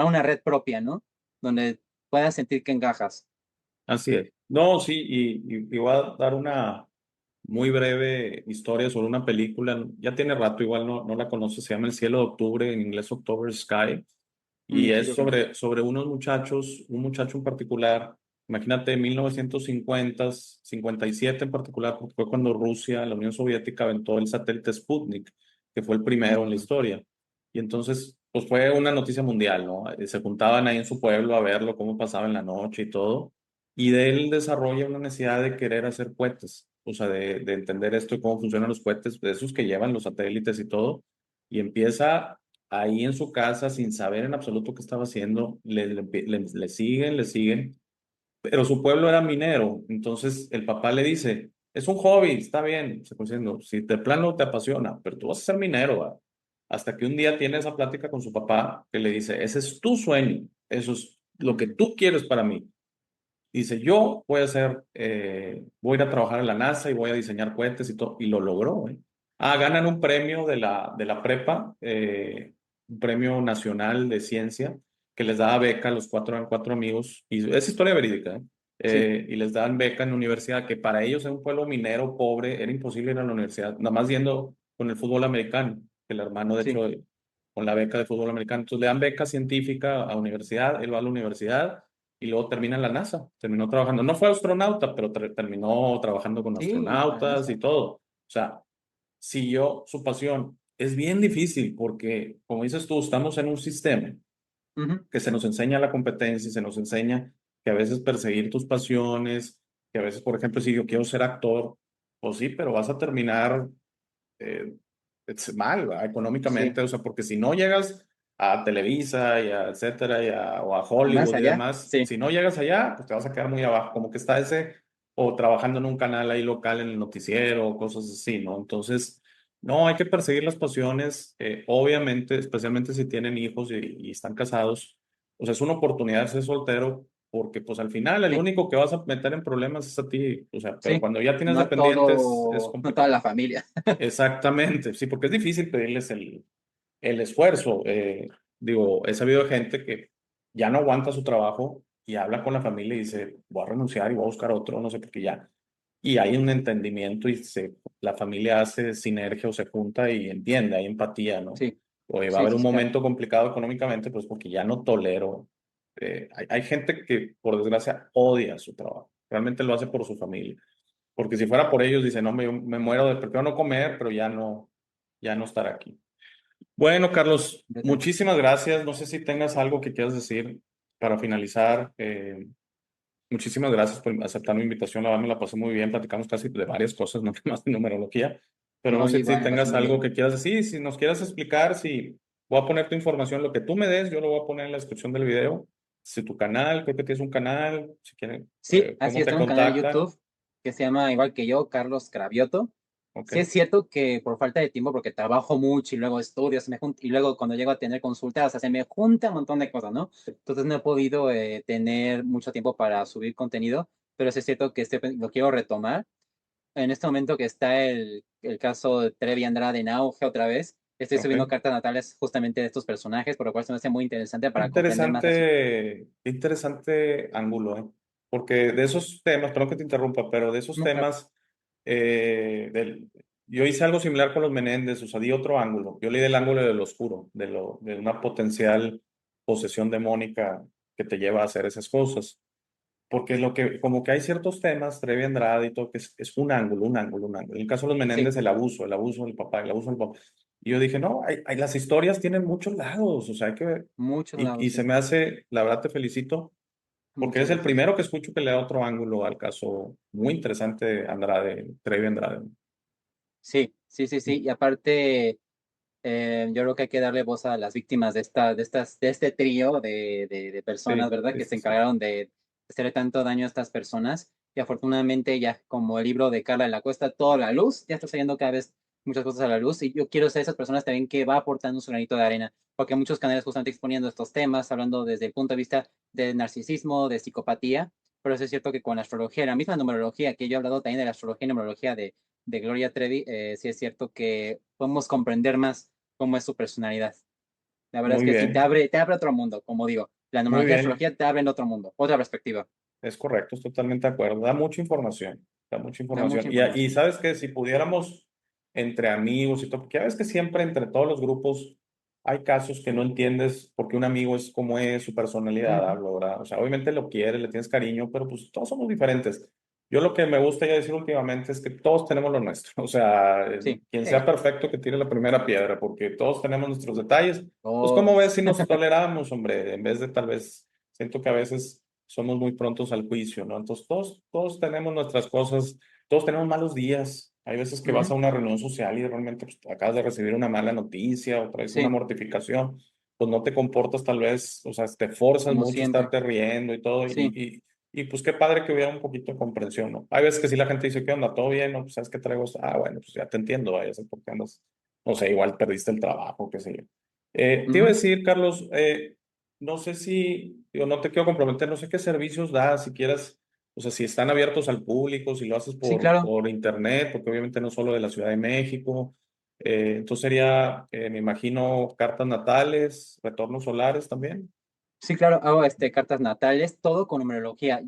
una red propia, ¿no? Donde puedas sentir que encajas. Así es. No, sí, y voy a dar una muy breve historia sobre una película. Ya tiene rato, igual no la conoces, se llama El cielo de octubre, en inglés October Sky. Y Sí, es creo que no. sobre unos muchachos, un muchacho en particular, imagínate, 1950, 57 en particular, porque fue cuando Rusia, la Unión Soviética, aventó el satélite Sputnik, que fue el primero en la Mm, historia. Y entonces, pues fue una noticia mundial, ¿no? Se juntaban ahí en su pueblo a verlo, cómo pasaba en la noche y todo. Y de él desarrolla una necesidad de querer hacer cohetes, o sea, de entender esto y cómo funcionan los cohetes, de esos que llevan los satélites y todo. Y empieza ahí en su casa sin saber en absoluto qué estaba haciendo, le siguen, pero su pueblo era minero, entonces el papá le dice, es un hobby, está bien, se fue diciendo, si de plano te apasiona, pero tú vas a ser minero, ¿va? Hasta que un día tiene esa plática con su papá que le dice, ese es tu sueño, eso es lo que mm, tú quieres para mí. Dice, yo voy a ir a trabajar en la NASA y voy a diseñar cohetes y todo, y lo logró, ¿eh? Ah, ganan un premio de la prepa, un premio nacional de ciencia, que les daba beca a los cuatro amigos, y es historia verídica, ¿eh? sí, Y les daban beca en la universidad, que para ellos en un pueblo minero pobre era imposible ir a la universidad, nada más yendo con el fútbol americano, que el hermano de sí, hecho con la beca de fútbol americano. Entonces le dan beca científica a universidad, él va a la universidad y luego termina en la NASA. Terminó trabajando, no fue astronauta, pero terminó trabajando con sí, para astronautas y NASA. todo. O sea, siguió su pasión. Es bien difícil porque, como dices tú, estamos en un sistema Ujú, que se nos enseña la competencia, se nos enseña que a veces perseguir tus pasiones, que a veces, por ejemplo, si yo quiero ser actor, pues sí, pero vas a terminar eh, es mal, ¿verdad? sí, Económicamente, o sea, porque si no llegas a Televisa y a etcétera, o a más Hollywood y allá, demás, sí, si no llegas allá, pues te vas a quedar muy abajo, como que está ese, o trabajando en un canal ahí local en el noticiero, o cosas así, ¿no? Entonces, no, hay que perseguir las pasiones, obviamente, especialmente si tienen hijos y están casados, pues es una oportunidad ser soltero, porque pues al final el sí, único que vas a meter en problemas es a ti, o sea, pero sí. cuando ya tienes No dependientes es no toda complicado. la familia. Exactamente, sí, porque es difícil pedirles el esfuerzo. Digo, he sabido de gente que ya no aguanta su trabajo y habla con la familia y dice, voy a renunciar y voy a buscar otro, no sé por qué ya. Y hay un entendimiento y la familia hace sinergia o se junta y entiende, hay empatía, ¿no? Sí, Oye, va a sí, haber sí, un sí, claro. momento complicado económicamente, pues porque ya no tolero. Hay gente que, por desgracia, odia su trabajo. Realmente lo hace por su familia. Porque si fuera por ellos, dice, no, me muero de prefiero no comer, pero ya no estar aquí. Bueno, Carlos, Completamente. muchísimas gracias. No sé si tengas algo que quieras decir para finalizar. Muchísimas gracias por aceptar mi invitación. La verdad me la pasé muy bien. Platicamos casi de varias cosas, no más de numerología. Pero no No, yo sé si igual me pasé tengas muy algo bien. que quieras decir. Si nos quieras explicar, si voy a poner tu información, lo que tú me des, yo lo voy a poner en la descripción del video. Si tu canal, creo que tienes un canal, si quieren, Sí, así cómo es, te tengo un canal de contactan. YouTube que se llama igual que yo, Carlos Cravioto. Ok. Sí es cierto que por falta de tiempo, porque trabajo mucho y luego estudio, y luego cuando llego a tener consultas, o sea, se me junta un montón de cosas, ¿no? Entonces no he podido tener mucho tiempo para subir contenido, pero sí es cierto que lo quiero retomar. En este momento que está el caso de Trevi Andrade en auge otra vez, estoy Ok. subiendo cartas natales justamente de estos personajes, por lo cual se me hace muy interesante para comprender más así. Qué interesante ángulo, ¿eh? Porque de esos temas, perdón que te interrumpa, pero de esos No, claro. temas, yo hice algo similar con los Menéndez, o sea, di otro ángulo. Yo leí del ángulo del oscuro, de una potencial posesión demónica que te lleva a hacer esas cosas. Porque como que hay ciertos temas, Trevi Andrade y todo, que es un ángulo, un ángulo, un ángulo. En el caso de los Sí, Menéndez, el abuso del papá, el abuso del papá. Y yo dije, no, las historias tienen muchos lados, o sea, hay que ver. muchos Y lados, se sí. me hace, la verdad te felicito, porque Muchas eres el gracias. primero que escucho que le da otro ángulo al caso muy interesante de Andrade, Trevi Andrade. Sí, sí, sí, sí. Y aparte, yo creo que hay que darle voz a las víctimas de este trío de personas, Sí, ¿verdad? sí, Que se sí, sí. encargaron de hacerle tanto daño a estas personas. Y afortunadamente ya como el libro de Carla de la Cuesta, toda la luz, ya está saliendo cada vez muchas cosas a la luz. Y yo quiero ser esas personas también que va aportando su granito de arena, porque muchos canales justamente exponiendo estos temas, hablando desde el punto de vista de narcisismo, de psicopatía. Pero eso es cierto que con la astrología, la misma numerología, que yo he hablado también de la astrología y numerología de Gloria Trevi, sí es cierto que podemos comprender más cómo es su personalidad. La verdad es Muy que sí, bien, te abre otro mundo, como digo. La muy numerología y la bien. astrología te abren otro mundo, otra perspectiva. Es correcto, estoy totalmente de acuerdo. Da mucha Da información. mucha Y información. sabes que si pudiéramos entre amigos y todo, porque ya ves que siempre entre todos los grupos hay casos que no entiendes porque un amigo es como es, su personalidad, Ujú. hablo, ¿verdad? O sea, obviamente lo quieres, le tienes cariño, pero pues todos somos diferentes. Yo lo que me gusta ya decir últimamente es que todos tenemos lo nuestro. O sea, Sí, quien sea sí, perfecto que tire la primera piedra, porque todos tenemos nuestros detalles. Pues, ¿cómo ves todos. si nos toleramos, hombre? En vez de tal vez, siento que a veces somos muy prontos al juicio, ¿no? Entonces, todos tenemos nuestras cosas, todos tenemos malos días. Hay veces que vas Ujú. a una reunión social y realmente pues, acabas de recibir una mala noticia o traes una Sí, mortificación, pues no te comportas tal vez, o sea, te forzas como mucho a siempre. estarte riendo y todo, Sí. pues qué padre que hubiera un poquito de comprensión, ¿no? Hay veces que si la gente dice, ¿qué onda? ¿Todo bien? ¿No? Pues sabes que traigo esto. Ah, bueno, pues ya te entiendo, vaya, sé por qué andas, no sé, igual perdiste el trabajo, qué sé yo. Te iba a Ujú. decir, Carlos, no sé si, digo, no te quiero comprometer, no sé qué servicios da, si quieras, o sea, si están abiertos al público, si lo haces Sí, claro. por internet, porque obviamente no solo de la Ciudad de México. Entonces sería, me imagino, cartas natales, retornos solares también. Sí, claro, hago cartas natales, todo con numerología.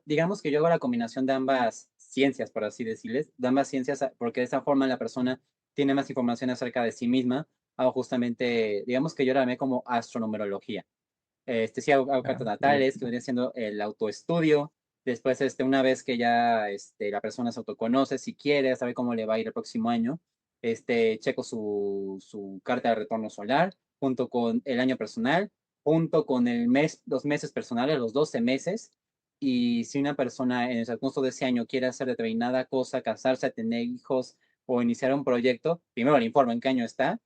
Digamos que yo hago la combinación de ambas ciencias, por así decirles, de ambas ciencias, porque de esa forma la persona tiene más información acerca de sí misma. Hago justamente, digamos que yo la llamé como astronumerología. Sí hago Ah, cartas muy bien. natales, que vendría siendo el autoestudio. Después, una vez que ya la persona se autoconoce, si quiere, sabe cómo le va a ir el próximo año, checo su carta de retorno solar junto con el año personal, junto con los meses personales, los 12 meses. Y si una persona en el transcurso de ese año quiere hacer determinada cosa, casarse, tener hijos o iniciar un proyecto, primero le informo en qué año está.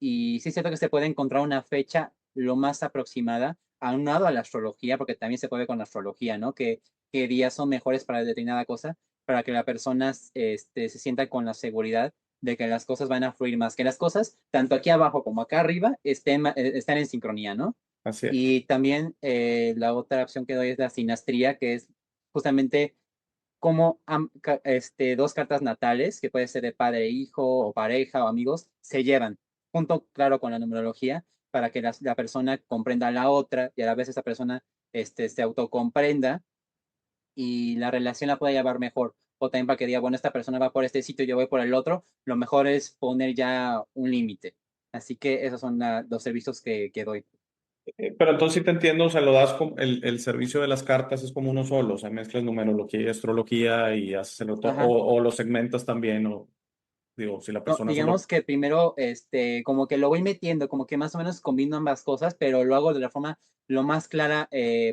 Y sí es cierto que se puede encontrar una fecha lo más aproximada, aunado a la astrología, porque también se puede con la astrología, ¿no? Que días son mejores para determinada cosa, para que la persona se sienta con la seguridad de que las cosas van a fluir más, que las cosas, tanto aquí abajo como acá arriba, están en sincronía, ¿no? Así es. Y también la otra opción que doy es la sinastría, que es justamente como dos cartas natales, que puede ser de padre, e hijo, o pareja, o amigos, se llevan, junto, claro, con la numerología, para que la persona comprenda a la otra y a la vez esa persona se autocomprenda y la relación la pueda llevar mejor. O también para que diga, bueno, esta persona va por este sitio, yo voy por el otro, lo mejor es poner ya un límite. Así que esos son los servicios que doy. Pero entonces sí te entiendo, o sea, lo das como el servicio de las cartas es como uno solo, o sea, mezclas numerología y astrología y haces Ajá. o lo segmentas también, o digo, si la No, persona digamos solo. que primero, como que lo voy metiendo, como que más o menos combino ambas cosas, pero lo hago de la forma lo más clara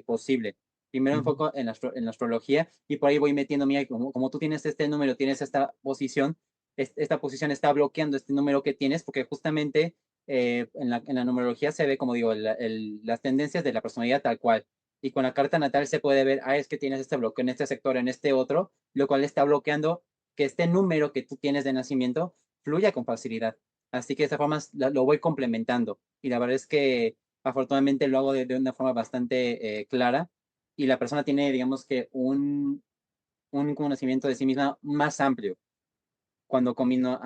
posible. Primero Ujú. enfoco en en la astrología y por ahí voy metiendo, mira, como tú tienes este número, tienes esta posición está bloqueando este número que tienes, porque justamente en la numerología se ve, como digo, las tendencias de la personalidad tal cual. Y con la carta natal se puede ver, ah, es que tienes este bloqueo en este sector, en este otro, lo cual está bloqueando que este número que tú tienes de nacimiento fluya con facilidad. Así que de esta forma lo voy complementando. Y la verdad es que afortunadamente lo hago de una forma bastante clara y la persona tiene, digamos que un conocimiento de sí misma más amplio cuando combino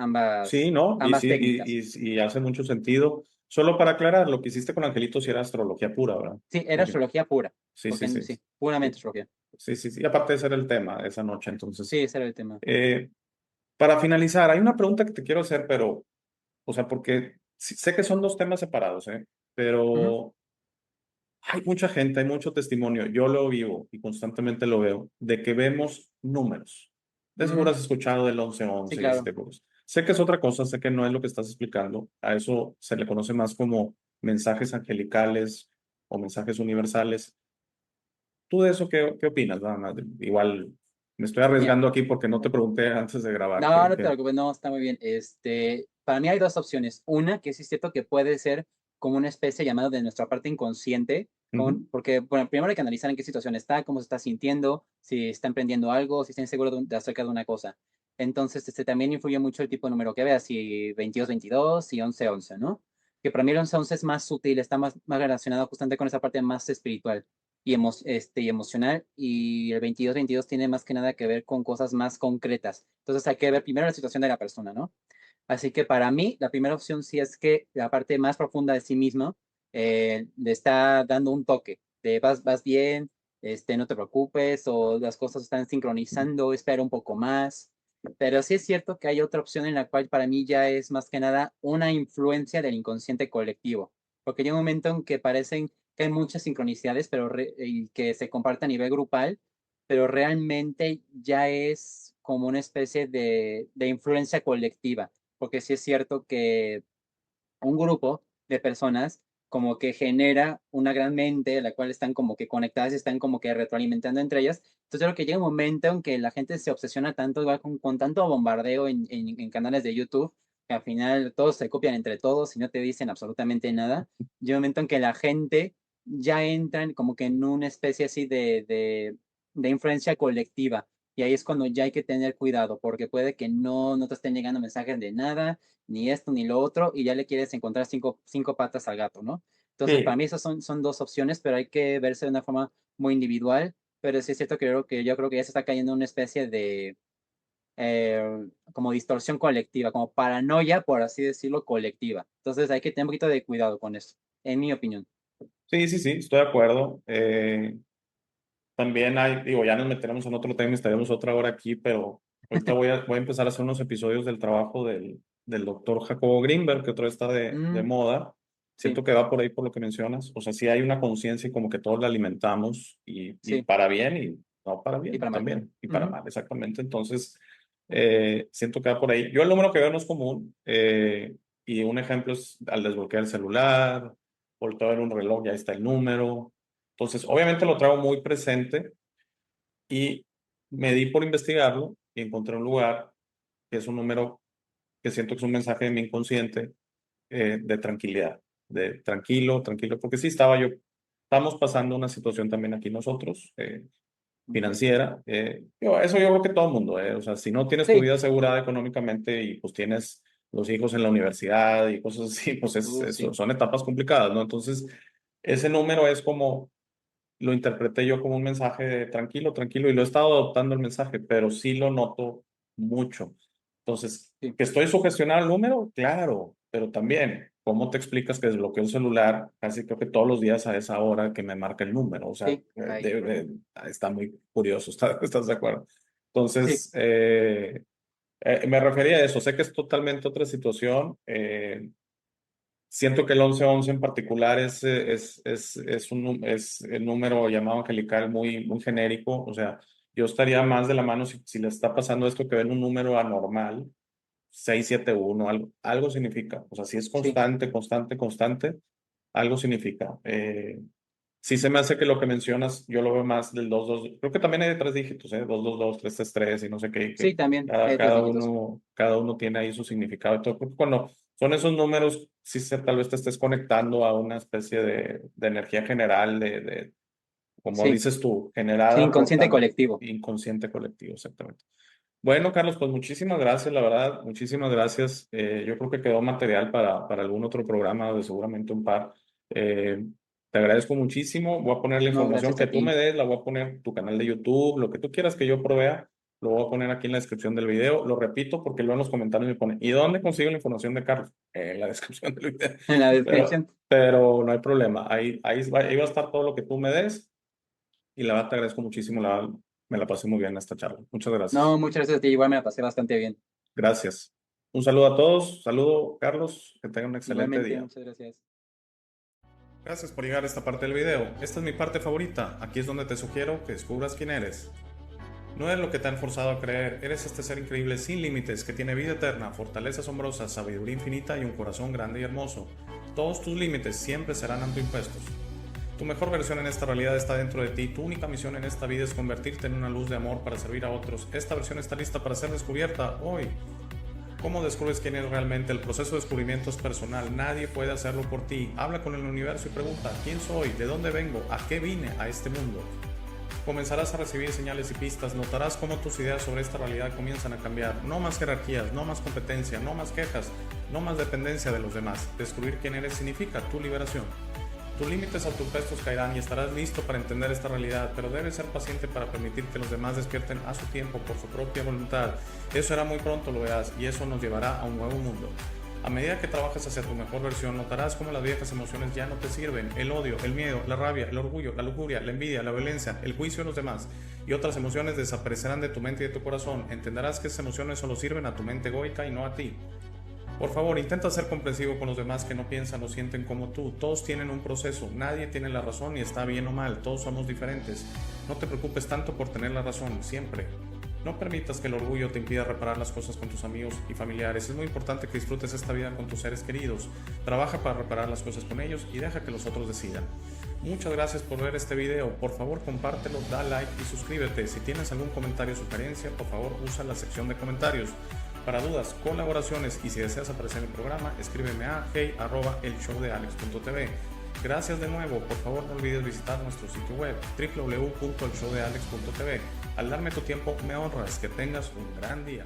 Sí, ¿no? Y ambas sí, técnicas. y hace mucho sentido. Solo para aclarar, lo que hiciste con Angelito sí era astrología pura, ¿verdad? Sí, era Porque, astrología pura, sí, sí, porque sí. sí, puramente Sí, astrología. sí, sí, sí. Y aparte ese era el tema de esa noche. Sí, Entonces, ese era el tema. eh, para finalizar, hay una pregunta que te quiero hacer, pero, o sea, porque sé que son dos temas separados, ¿eh? Ujú, Pero hay mucha gente, hay mucho testimonio, yo lo vivo y constantemente lo veo, de que vemos números. De seguro ujú. has escuchado del Sí, 11-11 y ese claro. tipo de cosas. Sé que es otra cosa, sé que no es lo que estás explicando. A eso se le conoce más como mensajes angelicales o mensajes universales. ¿Tú de eso qué opinas? Nada más, igual me estoy Mira, arriesgando aquí porque no te pregunté antes de grabar. no, no te preocupes, no, está muy bien. Para mí hay dos opciones. Una, que sí es cierto que puede ser como una especie llamada de nuestra parte inconsciente, Ujú. porque, bueno, primero hay que analizar en qué situación está, cómo se está sintiendo, si está emprendiendo algo, si está inseguro acerca de una cosa. Entonces, también influye mucho el tipo de número que veas, si 22-22, si 11-11, ¿no? Que para mí el 11-11 es más sutil, está más relacionado justamente con esa parte más espiritual y emocional, y el 22-22 tiene más que nada que ver con cosas más concretas. Entonces hay que ver primero la situación de la persona, ¿no? Así que para mí, la primera opción sí es que la parte más profunda de sí mismo le está dando un toque de vas bien, no te preocupes, o las cosas están sincronizando, espera un poco más. Pero sí es cierto que hay otra opción en la cual para mí ya es más que nada una influencia del inconsciente colectivo, porque llega un momento en que parecen que hay muchas sincronicidades, y que se comparten a nivel grupal, pero realmente ya es como una especie de influencia colectiva, porque sí es cierto que un grupo de personas como que genera una gran mente, la cual están como que conectadas y están como que retroalimentando entre ellas. Entonces yo creo que llega un momento en que la gente se obsesiona tanto, igual con tanto bombardeo en canales de YouTube, que al final todos se copian entre todos y no te dicen absolutamente nada. Llega un momento en que la gente ya entra como que en una especie así de influencia colectiva. Y ahí es cuando ya hay que tener cuidado, porque puede que no te estén llegando mensajes de nada, ni esto ni lo otro, y ya le quieres encontrar cinco patas al gato, ¿no? Entonces, para Sí, mí esas son dos opciones, pero hay que verse de una forma muy individual. Pero sí es cierto que yo creo que ya se está cayendo en una especie de como distorsión colectiva, como paranoia, por así decirlo, colectiva. Entonces hay que tener un poquito de cuidado con eso, en mi opinión. sí, sí, sí, estoy de acuerdo. También hay, digo, ya nos meteremos en otro tema y estaremos otra hora aquí, pero ahorita voy a empezar a hacer unos episodios del trabajo del doctor Jacobo Greenberg, que otra vez está de Mm, moda. sí, Siento que va por ahí por lo que mencionas. O sea, sí hay una conciencia y como que todos la alimentamos y sí, para bien y no para y bien para mal. también, y para Ujú, mal, exactamente. Entonces, siento que va por ahí. Yo el número que veo no es común y un ejemplo es al desbloquear el celular, volteo a ver un reloj, ya está el número. Entonces, obviamente lo traigo muy presente y me di por investigarlo y encontré un lugar que es un número que siento que es un mensaje de mi inconsciente de tranquilidad, de tranquilo, tranquilo, porque sí estamos pasando una situación también aquí nosotros, ok. financiera. Eso yo creo que todo el mundo, o sea, si no tienes tu Sí, vida asegurada económicamente y pues tienes los hijos en la universidad y cosas así, pues sí, son etapas complicadas, ¿no? Entonces, ese número es como lo interpreté yo como un mensaje de tranquilo, tranquilo, y lo he estado adoptando el mensaje, pero sí lo noto mucho. Entonces, sí, ¿que estoy sugestionado al número? Claro, pero también, ¿cómo te explicas que desbloqueo el celular casi creo que todos los días a esa hora que me marca el número? O sea, sí, ahí. está muy curioso, ¿estás de acuerdo? Sí, Entonces, me refería a eso, sé que es totalmente otra situación. Siento que el 11-11 en particular es el número llamado angelical muy genérico. O sea, yo estaría más de la mano si le está pasando esto que ven un número anormal, 671 algo significa. O sea, si es sí, constante, constante, constante, algo significa. Sí se me hace que lo que mencionas, yo lo veo más del 22. Creo que también hay de tres dígitos, 222, 333 y no sé qué, sí, que también, cada, hay tres cada dígitos. uno, cada uno tiene ahí su significado. Entonces, creo que cuando son esos números, sí tal vez te estés conectando a una especie de energía general, como Sí, dices tú, sí, generada por inconsciente tan colectivo. inconsciente colectivo, exactamente. Bueno, Carlos, pues muchísimas gracias, la verdad, muchísimas gracias. Yo creo que quedó material para algún otro programa, de seguramente un par. Eh, Te agradezco muchísimo. Voy a poner la No, información gracias a que tú me ti. des, la voy a poner tu canal de YouTube, lo que tú quieras que yo provea. Lo voy a poner aquí en la descripción del video. Lo repito porque luego en los comentarios me ponen, ¿y dónde consigo la información de Carlos? En la descripción del video. En la Pero, descripción. pero no hay problema. Ahí va a estar todo lo que tú me des. Y la verdad te agradezco muchísimo. Me la pasé muy bien en esta charla. Muchas No, gracias. muchas gracias a ti. Igual me la pasé bastante bien. Gracias. Un saludo a todos. Saludo, Carlos. Que tengan un excelente Igualmente, día. muchas gracias. Gracias por llegar a esta parte del video. Esta es mi parte favorita. Aquí es donde te sugiero que descubras quién eres. No eres lo que te han forzado a creer, eres este ser increíble sin límites que tiene vida eterna, fortaleza asombrosa, sabiduría infinita y un corazón grande y hermoso. Todos tus límites siempre serán autoimpuestos. Tu mejor versión en esta realidad está dentro de ti. Tu única misión en esta vida es convertirte en una luz de amor para servir a otros. Esta versión está lista para ser descubierta hoy. ¿Cómo descubres quién es realmente? El proceso de descubrimiento es personal. Nadie puede hacerlo por ti. Habla con el universo y pregunta, ¿quién soy? ¿De dónde vengo? ¿A qué vine a este mundo? Comenzarás a recibir señales y pistas, notarás cómo tus ideas sobre esta realidad comienzan a cambiar. No más jerarquías, no más competencia, no más quejas, no más dependencia de los demás. Descubrir quién eres significa tu liberación. Tus límites autoimpuestos caerán y estarás listo para entender esta realidad, pero debes ser paciente para permitir que los demás despierten a su tiempo por su propia voluntad. Eso será muy pronto, lo verás, y eso nos llevará a un nuevo mundo. A medida que trabajas hacia tu mejor versión, notarás cómo las viejas emociones ya no te sirven. El odio, el miedo, la rabia, el orgullo, la lujuria, la envidia, la violencia, el juicio de los demás y otras emociones desaparecerán de tu mente y de tu corazón. Entenderás que esas emociones solo sirven a tu mente egoica y no a ti. Por favor, intenta ser comprensivo con los demás que no piensan o sienten como tú. Todos tienen un proceso, nadie tiene la razón y está bien o mal, todos somos diferentes. No te preocupes tanto por tener la razón, siempre. No permitas que el orgullo te impida reparar las cosas con tus amigos y familiares. Es muy importante que disfrutes esta vida con tus seres queridos. Trabaja para reparar las cosas con ellos y deja que los otros decidan. Muchas gracias por ver este video. Por favor, compártelo, da like y suscríbete. Si tienes algún comentario o sugerencia, por favor, usa la sección de comentarios. Para dudas, colaboraciones y si deseas aparecer en el programa, escríbeme a hey@elshowdealex.tv. Gracias de nuevo, por favor no olvides visitar nuestro sitio web www.elshowdealex.tv. Al darme tu tiempo me honras, que tengas un gran día.